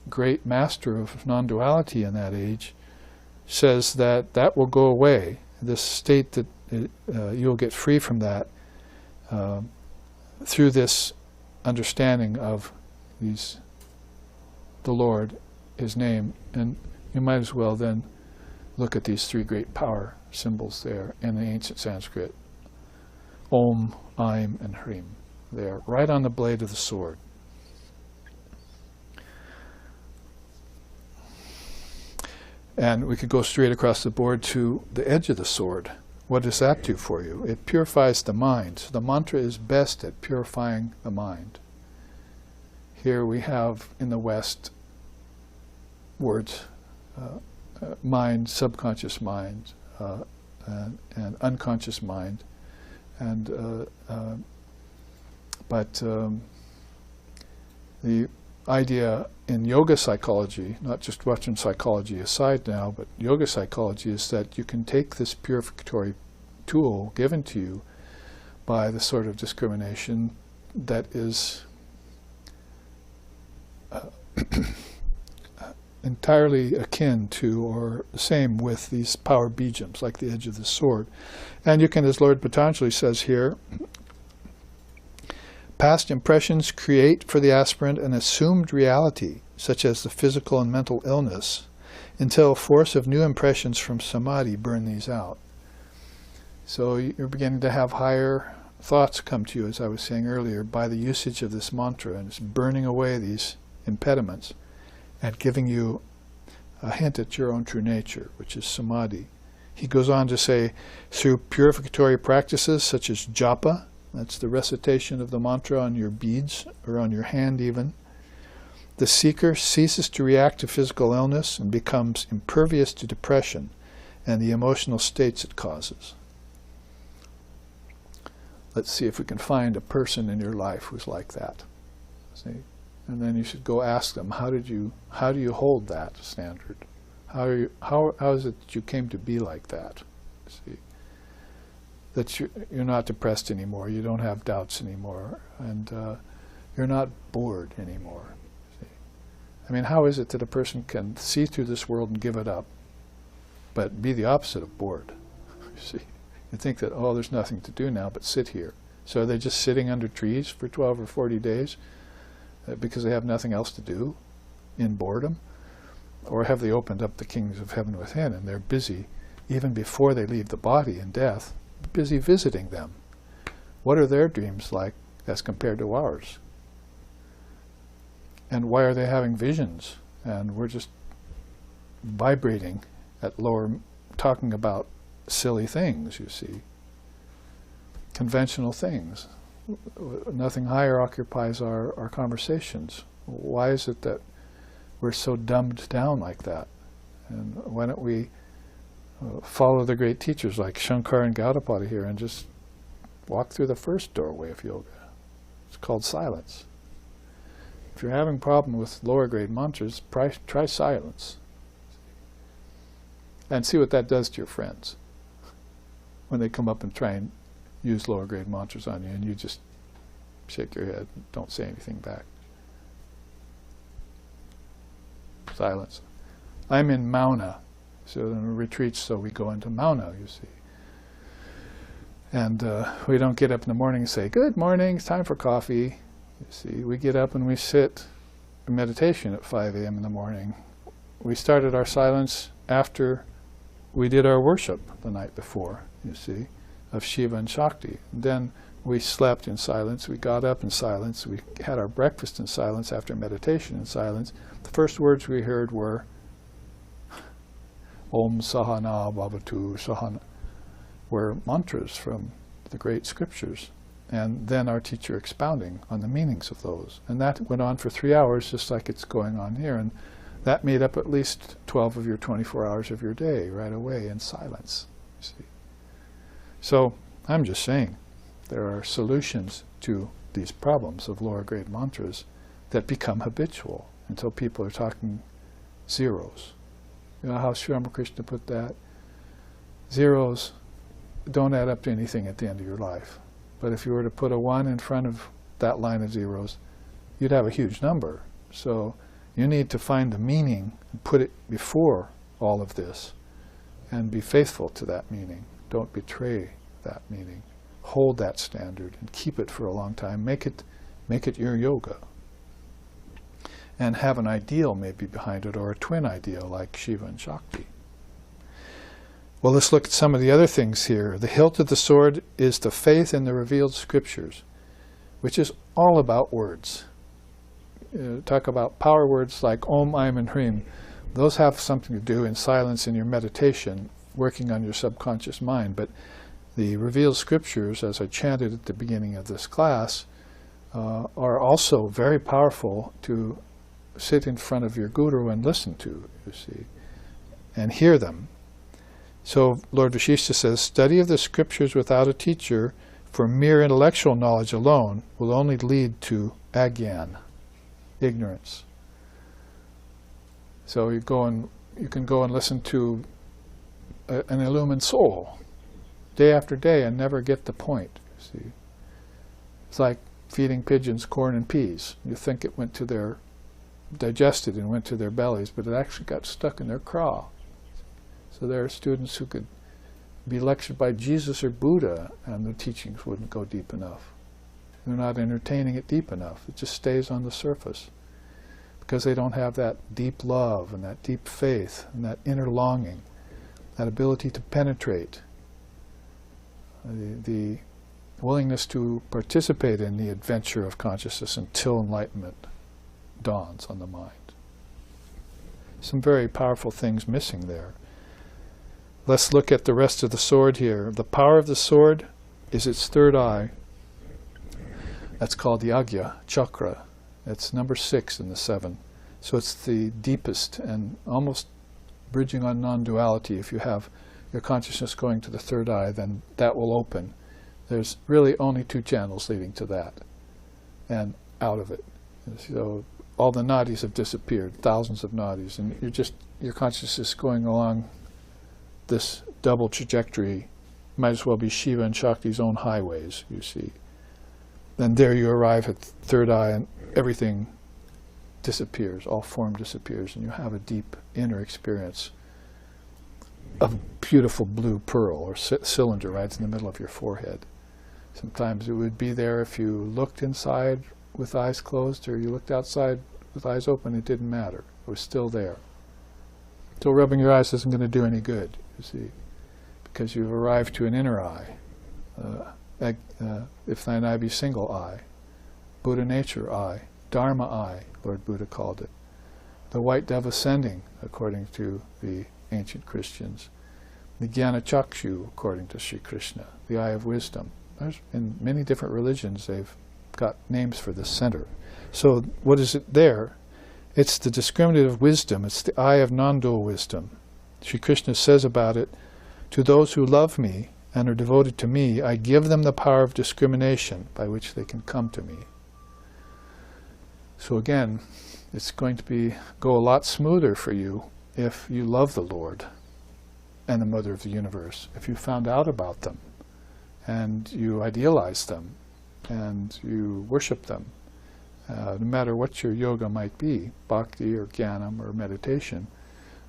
great master of non-duality in that age, says that that will go away. This state that you'll get free from that through this understanding of the Lord, his name. And you might as well then look at these three great power symbols there in the ancient Sanskrit. Om, Aim, and Hrim. They are right on the blade of the sword. And we could go straight across the board to the edge of the sword. What does that do for you? It purifies the mind. So the mantra is best at purifying the mind. Here we have in the West words, mind, subconscious mind, and unconscious mind. And but the idea in yoga psychology, not just Western psychology aside now, but yoga psychology, is that you can take this purificatory tool given to you by the sort of discrimination that is entirely akin to or the same with these power bijams, like the edge of the sword. And you can, as Lord Patanjali says here, past impressions create for the aspirant an assumed reality, such as the physical and mental illness, until a force of new impressions from samadhi burn these out. So you're beginning to have higher thoughts come to you, as I was saying earlier, by the usage of this mantra, and it's burning away these impediments and giving you a hint at your own true nature, which is samadhi. He goes on to say, through purificatory practices such as japa, that's the recitation of the mantra on your beads, or on your hand even, the seeker ceases to react to physical illness and becomes impervious to depression and the emotional states it causes. Let's see if we can find a person in your life who's like that. See? And then you should go ask them, how do you hold that standard? How is it that you came to be like that? See? That you're not depressed anymore, you don't have doubts anymore, and you're not bored anymore. See? I mean, how is it that a person can see through this world and give it up, but be the opposite of bored? See? You think that, oh, there's nothing to do now but sit here. So are they just sitting under trees for 12 or 40 days because they have nothing else to do in boredom? Or have they opened up the kingdoms of heaven within and they're busy even before they leave the body in death, busy visiting them. What are their dreams like as compared to ours? And why are they having visions? And we're just vibrating at lower, talking about silly things, you see. Conventional things. Nothing higher occupies our conversations. Why is it that we're so dumbed down like that? And why don't we follow the great teachers like Shankar and Gaudapada here and just walk through the first doorway of yoga? It's called silence. If you're having a problem with lower grade mantras, try silence. And see what that does to your friends when they come up and try and use lower grade mantras on you, and you just shake your head and don't say anything back. Silence. I'm in Mauna. So in retreats, so we go into Mauna, you see. And we don't get up in the morning and say, good morning, it's time for coffee. You see, we get up and we sit in meditation at 5 a.m. in the morning. We started our silence after we did our worship the night before, you see, of Shiva and Shakti. And then we slept in silence, we got up in silence, we had our breakfast in silence after meditation in silence. The first words we heard were Om Sahana Bhavatu Sahana, were mantras from the great scriptures. And then our teacher expounding on the meanings of those. And that went on for 3 hours, just like it's going on here. And that made up at least 12 of your 24 hours of your day right away in silence, you see. So I'm just saying, there are solutions to these problems of lower grade mantras that become habitual until people are talking zeros. You know how Sri Ramakrishna put that? Zeros don't add up to anything at the end of your life. But if you were to put a 1 in front of that line of zeros, you'd have a huge number. So you need to find the meaning and put it before all of this and be faithful to that meaning. Don't betray that meaning. Hold that standard and keep it for a long time. Make it your yoga. And have an ideal maybe behind it, or a twin ideal like Shiva and Shakti. Well, let's look at some of the other things here. The hilt of the sword is the faith in the revealed scriptures, which is all about words. Talk about power words like Om, Aim, and Hrim. Those have something to do in silence in your meditation, working on your subconscious mind. But the revealed scriptures, as I chanted at the beginning of this class, are also very powerful to sit in front of your guru and listen to, you see, and hear them. So Lord Vashishta says, study of the scriptures without a teacher for mere intellectual knowledge alone will only lead to agyan, ignorance. So you can go and listen to an illumined soul day after day and never get the point, you see. It's like feeding pigeons corn and peas. You think it went to their, digested and went to their bellies, but it actually got stuck in their craw. So there are students who could be lectured by Jesus or Buddha and the teachings wouldn't go deep enough. They're not entertaining it deep enough. It just stays on the surface because they don't have that deep love and that deep faith and that inner longing, that ability to penetrate, the willingness to participate in the adventure of consciousness until enlightenment dawns on the mind. Some very powerful things missing there. Let's look at the rest of the sword here. The power of the sword is its third eye. That's called the Agya chakra. It's number 6 in the 7. So it's the deepest and almost bridging on non-duality. If you have your consciousness going to the third eye, then that will open. There's really only 2 channels leading to that and out of it. So all the nadis have disappeared, thousands of nadis, and your consciousness is going along this double trajectory. Might as well be Shiva and Shakti's own highways, you see. Then there you arrive at the third eye and everything disappears, all form disappears, and you have a deep inner experience of beautiful blue pearl or cylinder right in the middle of your forehead. Sometimes it would be there if you looked inside with eyes closed or you looked outside with eyes open. It didn't matter. It was still there. So rubbing your eyes isn't going to do any good, you see. because you've arrived to an inner eye. If thine eye be single eye. Buddha nature eye. Dharma eye, Lord Buddha called it. The white dove ascending, according to the ancient Christians. The Jnana Chakshu, according to Sri Krishna. The eye of wisdom. In many different religions they've got names for this center. So what is it there? It's the discriminative wisdom. It's the eye of non-dual wisdom. Sri Krishna says about it, to those who love me and are devoted to me, I give them the power of discrimination by which they can come to me. So again, it's going to go a lot smoother for you if you love the Lord and the Mother of the Universe, if you found out about them and you idealize them and you worship them. No matter what your yoga might be, bhakti or jnanam or meditation,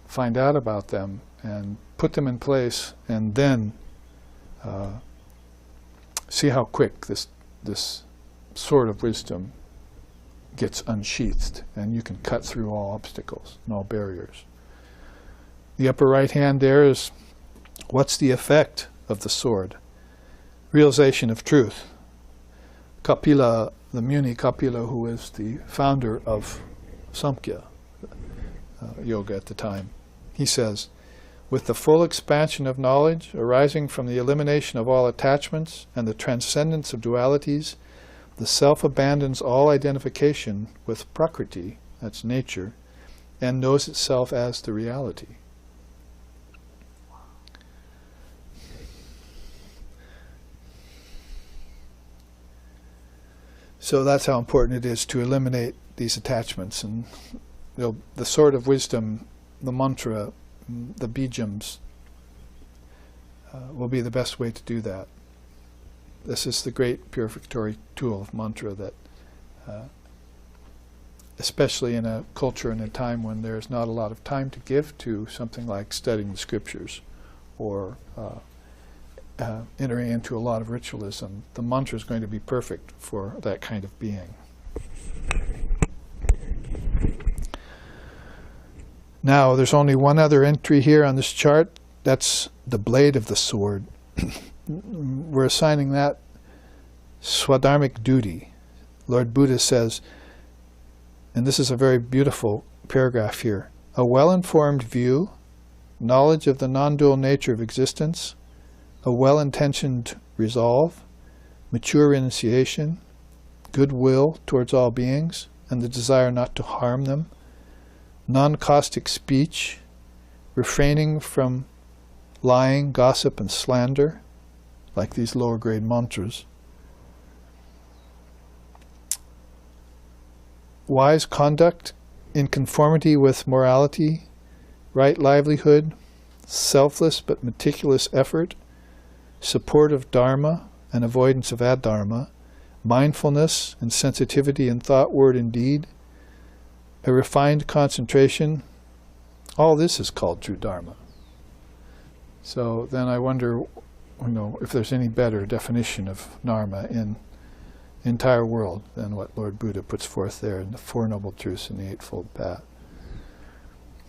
find out about them and put them in place, and then see how quick this sword of wisdom gets unsheathed, and you can cut through all obstacles and all barriers. The upper right hand there is, what's the effect of the sword? Realization of truth. Kapila, the Muni Kapila, who was the founder of Samkhya yoga at the time, he says, with the full expansion of knowledge arising from the elimination of all attachments and the transcendence of dualities, the self abandons all identification with Prakriti, that's nature, and knows itself as the reality. So that's how important it is to eliminate these attachments. And the sword of wisdom, the mantra, the bijams, will be the best way to do that. This is the great purificatory tool of mantra that, especially in a culture and a time when there's not a lot of time to give to something like studying the scriptures or entering into a lot of ritualism, the mantra is going to be perfect for that kind of being. Now, there's only one other entry here on this chart. That's the blade of the sword. We're assigning that swadharmic duty. Lord Buddha says, and this is a very beautiful paragraph here, a well-informed view, knowledge of the non-dual nature of existence, a well-intentioned resolve, mature initiation, goodwill towards all beings, and the desire not to harm them, non-caustic speech, refraining from lying, gossip, and slander, like these lower grade mantras, wise conduct in conformity with morality, right livelihood, selfless but meticulous effort, support of dharma and avoidance of adharma, mindfulness and sensitivity in thought, word, and deed, a refined concentration. All this is called true dharma. So then I wonder, if there's any better definition of dharma in the entire world than what Lord Buddha puts forth there in the Four Noble Truths and the Eightfold Path.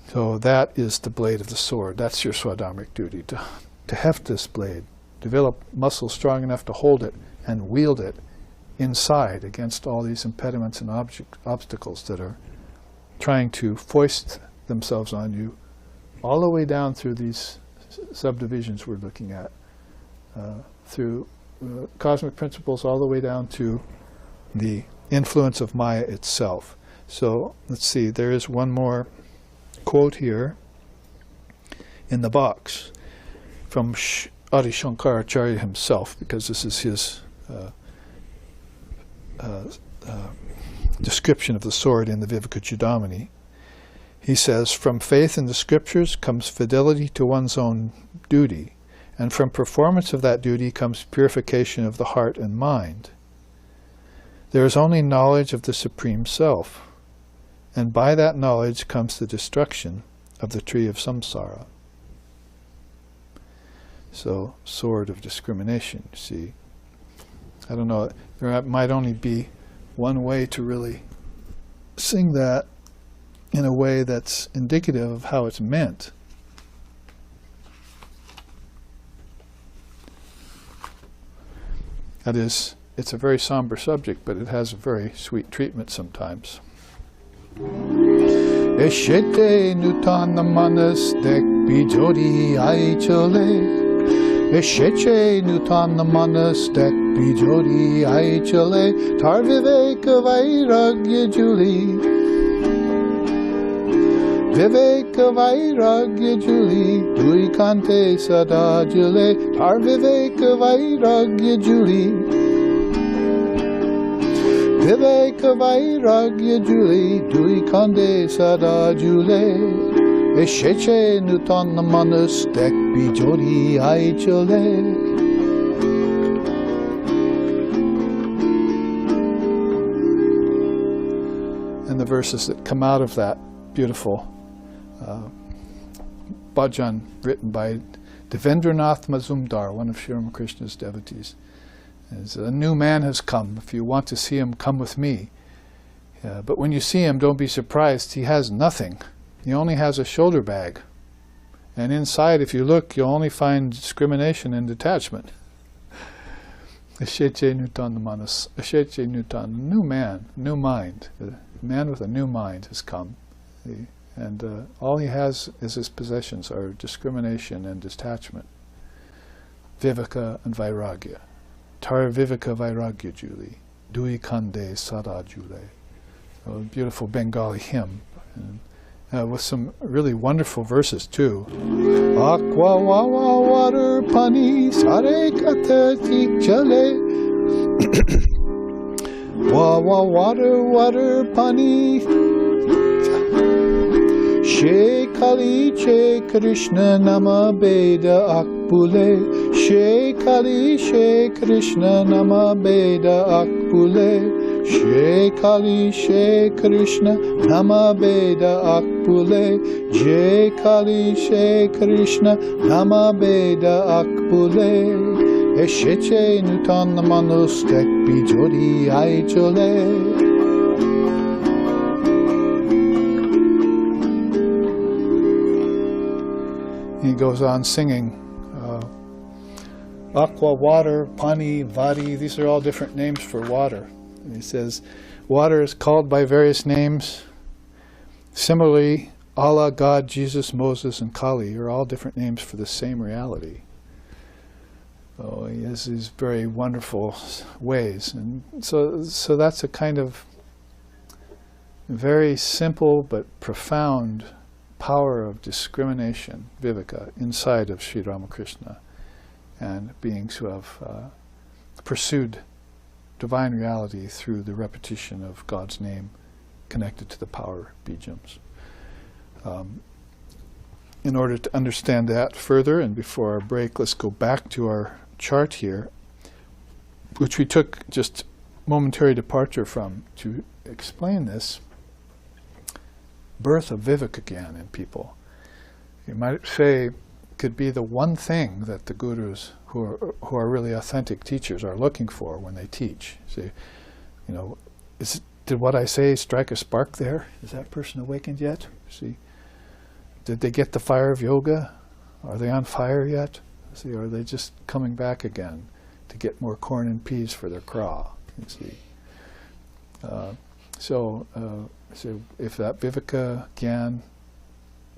So that is the blade of the sword. That's your swadharmic duty, to heft this blade, develop muscles strong enough to hold it and wield it inside against all these impediments and obstacles that are trying to foist themselves on you, all the way down through these subdivisions we're looking at, through cosmic principles all the way down to the influence of Maya itself. So let's see, there is one more quote here in the box from Adi Shankaracharya himself, because this is his description of the sword in the Vivekachudamani. He says, from faith in the scriptures comes fidelity to one's own duty, and from performance of that duty comes purification of the heart and mind. There is only knowledge of the Supreme Self, and by that knowledge comes the destruction of the tree of samsara. So, sword of discrimination, see. I don't know, there might only be one way to really sing that in a way that's indicative of how it's meant. That is, it's a very somber subject, but it has a very sweet treatment sometimes. Eshete nutana manas dek bijori ai chale. Esheche nutana manas dek bijori ai chale. Tar viveka vairagya juli. Viveka vairagya juli. Dui kante sada jule. Tar viveka vairagya juli. Viveka vairagya juli. Dui kante sada jule. Esheche nutana manas dek bijori ai chale. And the verses that come out of that beautiful bhajan written by Devendranath Mazumdar, one of Sri Ramakrishna's devotees. Is, a new man has come. If you want to see him, come with me. But when you see him, don't be surprised. He has nothing. He only has a shoulder bag. And inside, if you look, you'll only find discrimination and detachment. Asheche nutana manas. Asheche nutana. New man, new mind. The man with a new mind has come. And all he has is his possessions are discrimination and detachment. Viveka and vairagya. Tar viveka vairagya juli. Dui kande sada jule. A beautiful Bengali hymn. And, with some really wonderful verses too. Aqua wawa water pani sare kata tik chale. Wawa water pani. She Kali Che Krishna Nama Beda Akpule. She Kali She Krishna Nama Beda Akpule. She Kali She Krishna Nama Beda Akpule. Je Kali She Krishna Nama Beda Akpule. Esheche Nutana Manus Dek Bijori Ai Chole. He goes on singing, aqua, water, pani, vadi, these are all different names for water. And he says, water is called by various names. Similarly, Allah, God, Jesus, Moses, and Kali are all different names for the same reality. So he has these very wonderful ways. And so that's a kind of very simple but profound power of discrimination, viveka, inside of Sri Ramakrishna and beings who have pursued divine reality through the repetition of God's name connected to the power bijams. In order to understand that further, and before our break, let's go back to our chart here, which we took just momentary departure from to explain this birth of viveka again in people. You might say could be the one thing that the gurus who are really authentic teachers are looking for when they teach. Say, you know, did what I say strike a spark there? Is that person awakened yet? See, did they get the fire of yoga? Are they on fire yet? See, or are they just coming back again to get more corn and peas for their craw? You see. So if that viveka gyan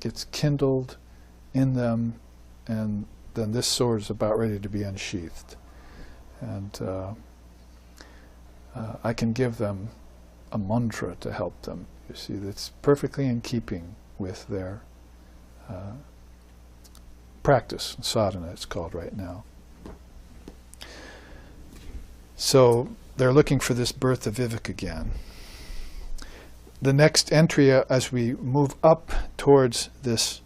gets kindled in them, and then this sword is about ready to be unsheathed. And I can give them a mantra to help them. You see, that's perfectly in keeping with their practice, sadhana it's called right now. So they're looking for this birth of viveka gyan. The next entry, as we move up towards this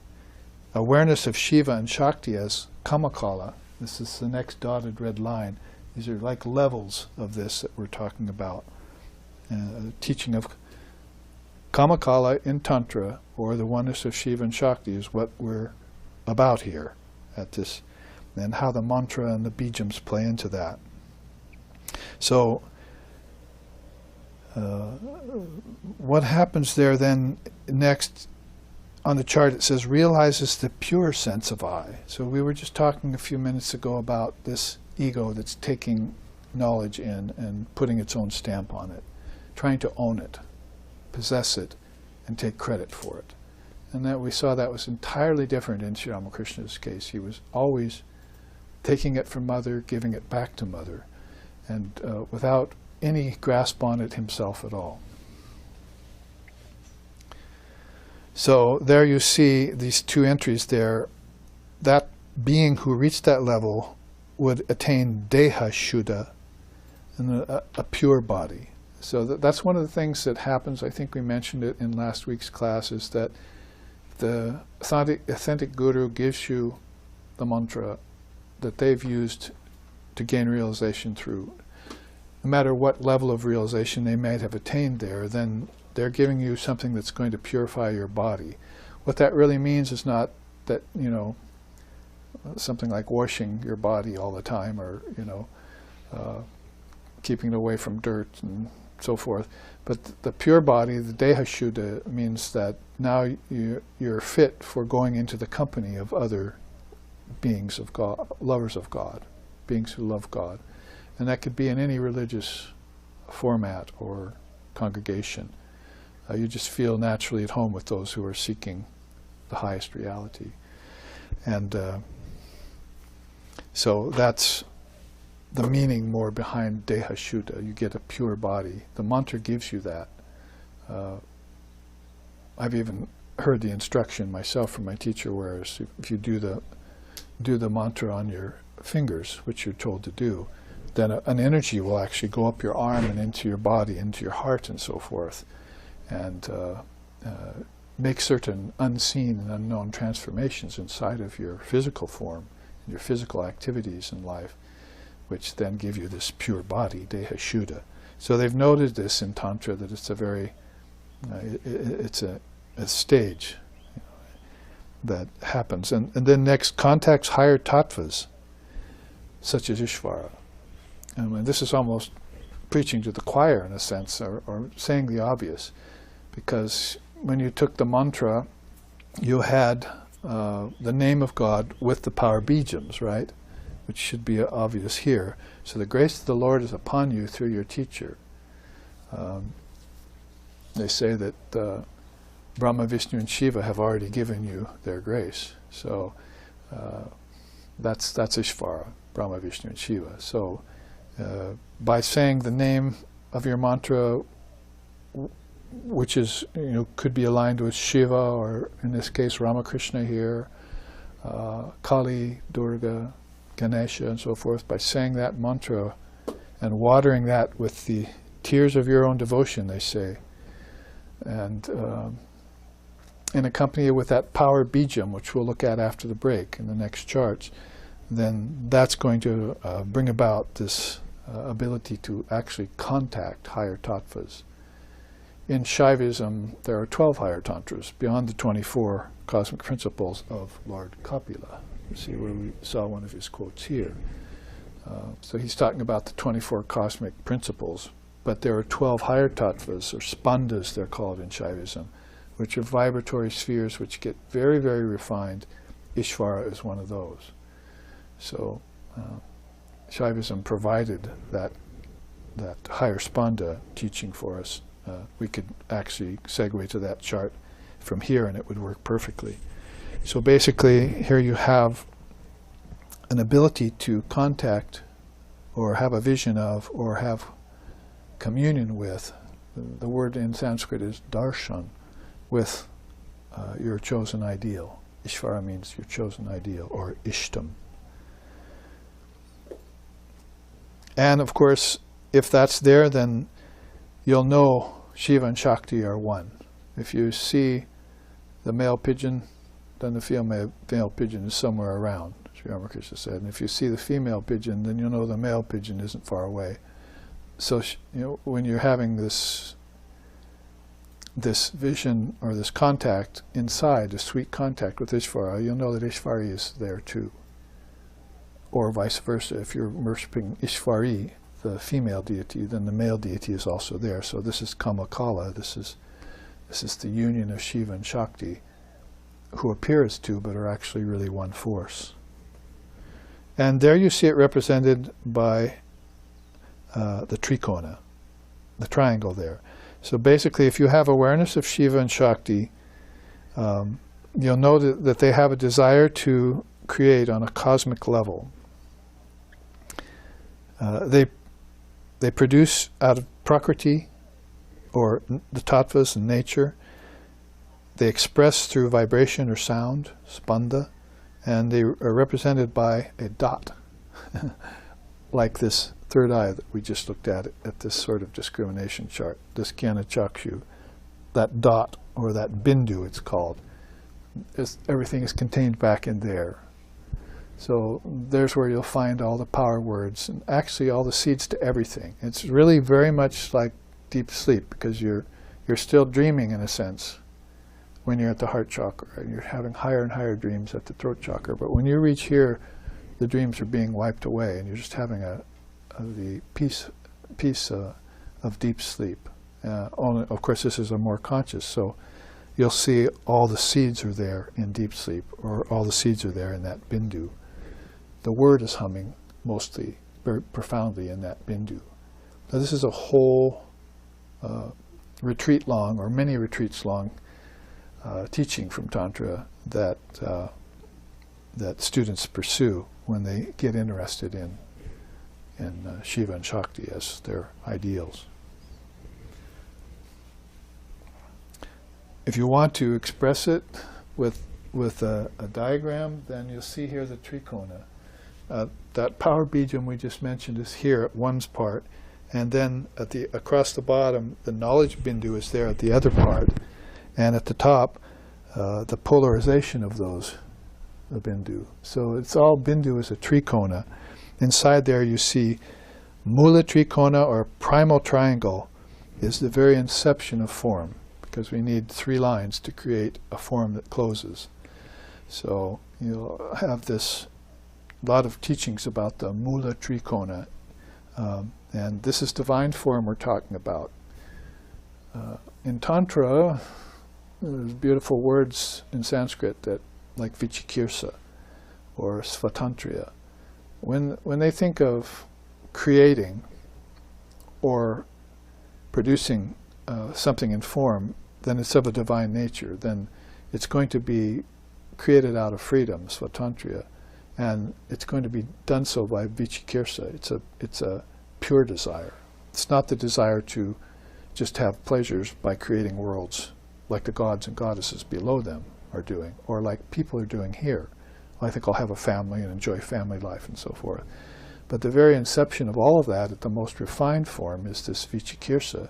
awareness of Shiva and Shakti as Kamakala, this is the next dotted red line. These are like levels of this that we're talking about. Teaching of Kamakala in Tantra, or the oneness of Shiva and Shakti, is what we're about here at this, and how the mantra and the bijams play into that. So, what happens there then next on the chart, it says realizes the pure sense of I. So we were just talking a few minutes ago about this ego that's taking knowledge in and putting its own stamp on it, trying to own it, possess it, and take credit for it. And that we saw that was entirely different in Sri Ramakrishna's case. He was always taking it from Mother, giving it back to Mother, and without any grasp on it himself at all. So there you see these two entries there. That being who reached that level would attain Deha Shuddha, and a pure body. So that's one of the things that happens. I think we mentioned it in last week's class, is that the authentic Guru gives you the mantra that they've used to gain realization through. No matter what level of realization they might have attained there, then they're giving you something that's going to purify your body. What that really means is not that, you know, something like washing your body all the time, or, you know, keeping it away from dirt and so forth. But the pure body, the Deha Shuddha, means that now you're fit for going into the company of other beings of God, lovers of God, beings who love God. And that could be in any religious format or congregation. You just feel naturally at home with those who are seeking the highest reality. And so that's the meaning more behind Deha Shuddha. You get a pure body. The mantra gives you that. I've even heard the instruction myself from my teacher, whereas if you do the mantra on your fingers, which you're told to do, then an energy will actually go up your arm and into your body, into your heart and so forth, and make certain unseen and unknown transformations inside of your physical form, your physical activities in life, which then give you this pure body, Deha Shuddha. So they've noted this in Tantra, that it's a very, it's a stage, you know, that happens. And then next, contacts higher tattvas, such as Ishvara. And this is almost preaching to the choir in a sense, or saying the obvious, because when you took the mantra, you had the name of God with the power bijams, right? Which should be obvious here. So the grace of the Lord is upon you through your teacher. They say that Brahma, Vishnu, and Shiva have already given you their grace. So that's Ishvara, Brahma, Vishnu, and Shiva. So by saying the name of your mantra, which is, you know, could be aligned with Shiva, or in this case Ramakrishna here, Kali, Durga, Ganesha, and so forth, by saying that mantra and watering that with the tears of your own devotion, they say, and accompany it with that power bijam, which we'll look at after the break in the next charts, then that's going to bring about this ability to actually contact higher tattvas. In Shaivism, there are 12 higher tantras beyond the 24 cosmic principles of Lord Kapila. You see where we saw one of his quotes here. So he's talking about the 24 cosmic principles, but there are 12 higher tattvas, or spandas they're called in Shaivism, which are vibratory spheres which get very, very refined. Ishvara is one of those. So Shaivism provided that higher spanda teaching for us. We could actually segue to that chart from here and it would work perfectly. So basically here you have an ability to contact or have a vision of or have communion with, the word in Sanskrit is darshan, with your chosen ideal. Ishvara means your chosen ideal, or ishtam. And of course, if that's there, then you'll know Shiva and Shakti are one. If you see the male pigeon, then the female pigeon is somewhere around, Sri Ramakrishna said. And if you see the female pigeon, then you'll know the male pigeon isn't far away. So you know, when you're having this vision or this contact inside, this sweet contact with Ishvara, you'll know that Ishvari is there too. Or vice versa. If you're worshipping Ishvari, the female deity, then the male deity is also there. So this is Kamakala. This is the union of Shiva and Shakti, who appear as two but are actually really one force. And there you see it represented by the trikona, the triangle there. So basically, if you have awareness of Shiva and Shakti, you'll know that they have a desire to create on a cosmic level. They produce out of Prakriti, or the tattvas and nature. They express through vibration or sound, spanda, and they are represented by a dot, like this third eye that we just looked at this sort of discrimination chart, this jnana chakshu. That dot, or that bindu it's called, everything is contained back in there. So there's where you'll find all the power words, and actually all the seeds to everything. It's really very much like deep sleep, because you're still dreaming in a sense when you're at the heart chakra, and you're having higher and higher dreams at the throat chakra. But when you reach here, the dreams are being wiped away, and you're just having the peace of deep sleep. Only, of course, this is a more conscious, so you'll see all the seeds are there in deep sleep, or all the seeds are there in that bindu. The word is humming mostly, very profoundly in that bindu. Now this is a whole retreat long, or many retreats long, teaching from Tantra that students pursue when they get interested in Shiva and Shakti as their ideals. If you want to express it with a diagram, then you'll see here the trikona. That power bijam we just mentioned is here at one's part, and then across the bottom, the knowledge bindu is there at the other part, and at the top, the polarization of those, the bindu. So it's all bindu is a trikona. Inside there you see mula trikona, or primal triangle, is the very inception of form, because we need 3 lines to create a form that closes. So you'll have this lot of teachings about the mula trikona, and this is divine form we're talking about. In Tantra, there's beautiful words in Sanskrit that, like vichikirsa or svatantriya. When they think of creating or producing something in form, then it's of a divine nature. Then it's going to be created out of freedom, svatantriya, and it's going to be done so by vichikirsa. It's a pure desire. It's not the desire to just have pleasures by creating worlds like the gods and goddesses below them are doing, or like people are doing here. I think I'll have a family and enjoy family life and so forth. But the very inception of all of that at the most refined form is this vichikirsa,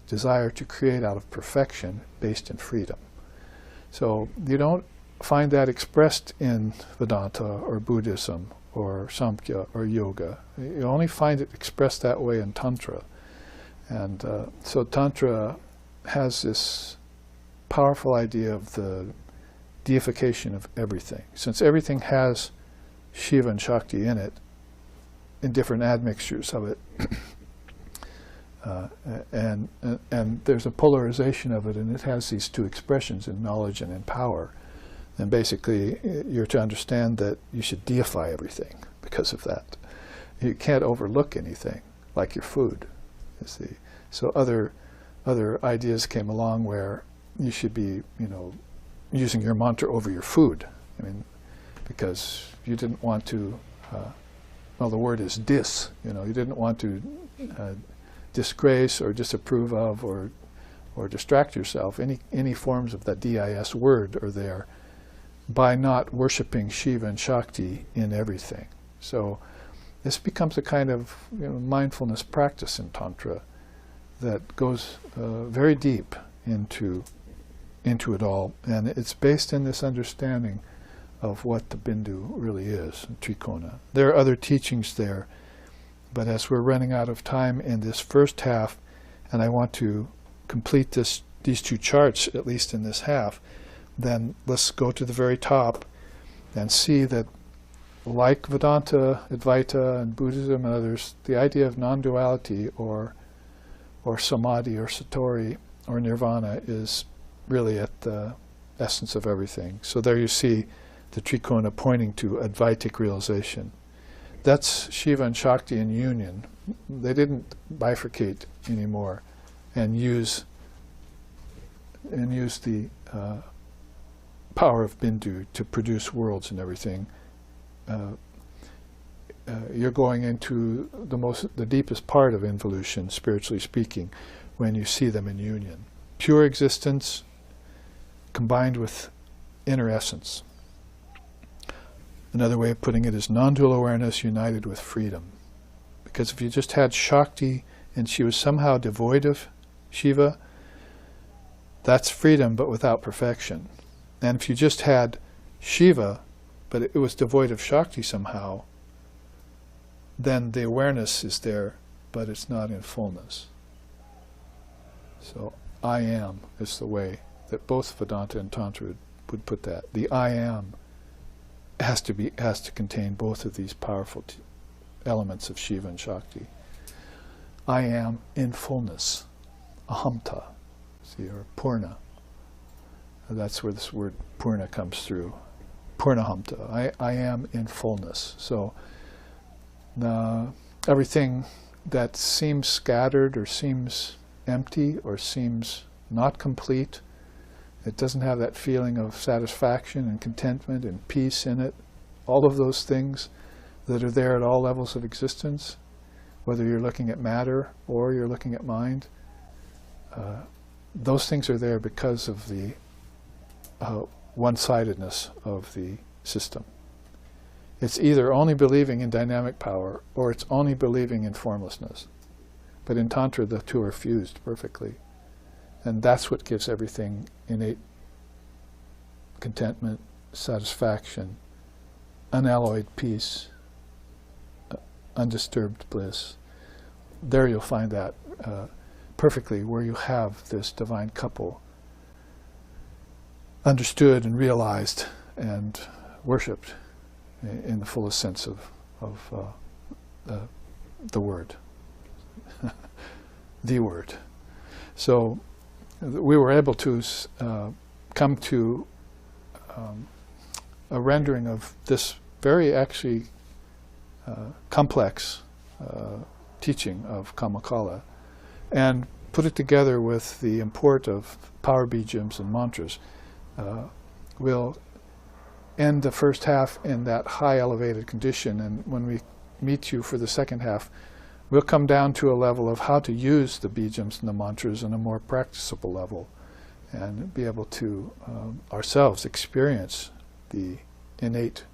desire to create out of perfection based in freedom. So you don't find that expressed in Vedanta or Buddhism or Samkhya or yoga. You only find it expressed that way in Tantra. And so Tantra has this powerful idea of the deification of everything. Since everything has Shiva and Shakti in it, in different admixtures of it, and there's a polarization of it, and it has these 2 expressions in knowledge and in power. And basically, you're to understand that you should deify everything because of that. You can't overlook anything, like your food. You see. So other ideas came along where you should be, using your mantra over your food. I mean, because you didn't want to. Well, the word is dis. You didn't want to disgrace or disapprove of or distract yourself. Any forms of that dis word are there by not worshiping Shiva and Shakti in everything. So this becomes a kind of mindfulness practice in Tantra that goes very deep into it all, and it's based in this understanding of what the bindu really is, trikona. There are other teachings there, but as we're running out of time in this first half, and I want to complete these 2 charts, at least in this half, then let's go to the very top and see that, like Vedanta, Advaita, and Buddhism and others, the idea of non-duality or samadhi or satori or nirvana is really at the essence of everything. So there you see the trikona pointing to Advaitic realization. That's Shiva and Shakti in union, They didn't bifurcate anymore and use the power of Bindu to produce worlds and everything. You're going into the deepest part of involution, spiritually speaking, when you see them in union. Pure existence combined with inner essence. Another way of putting it is non-dual awareness united with freedom. Because if you just had Shakti and she was somehow devoid of Shiva, that's freedom but without perfection. And if you just had Shiva but it was devoid of Shakti somehow, then the awareness is there but it's not in fullness. So I am is the way that both Vedanta and Tantra would put that. The I am has to contain both of these powerful elements of Shiva and Shakti. I am in fullness, ahamta, see, or purna. That's where this word purna comes through. Purnahamta. I am in fullness. So everything that seems scattered or seems empty or seems not complete, it doesn't have that feeling of satisfaction and contentment and peace in it. All of those things that are there at all levels of existence, whether you're looking at matter or you're looking at mind, those things are there because of the one-sidedness of the system. It's either only believing in dynamic power or it's only believing in formlessness. But in Tantra, the two are fused perfectly. And that's what gives everything innate contentment, satisfaction, unalloyed peace, undisturbed bliss. There you'll find that perfectly, where you have this divine couple understood and realized and worshipped in the fullest sense of the word. The word. So we were able to come to a rendering of this very actually complex teaching of Kamakala and put it together with the import of power bijams and mantras. We'll end the first half in that high elevated condition, and when we meet you for the second half, we'll come down to a level of how to use the bijams and the mantras on a more practicable level and be able to ourselves experience the innate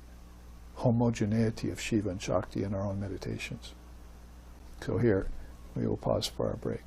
homogeneity of Shiva and Shakti in our own meditations. So here, we will pause for our break.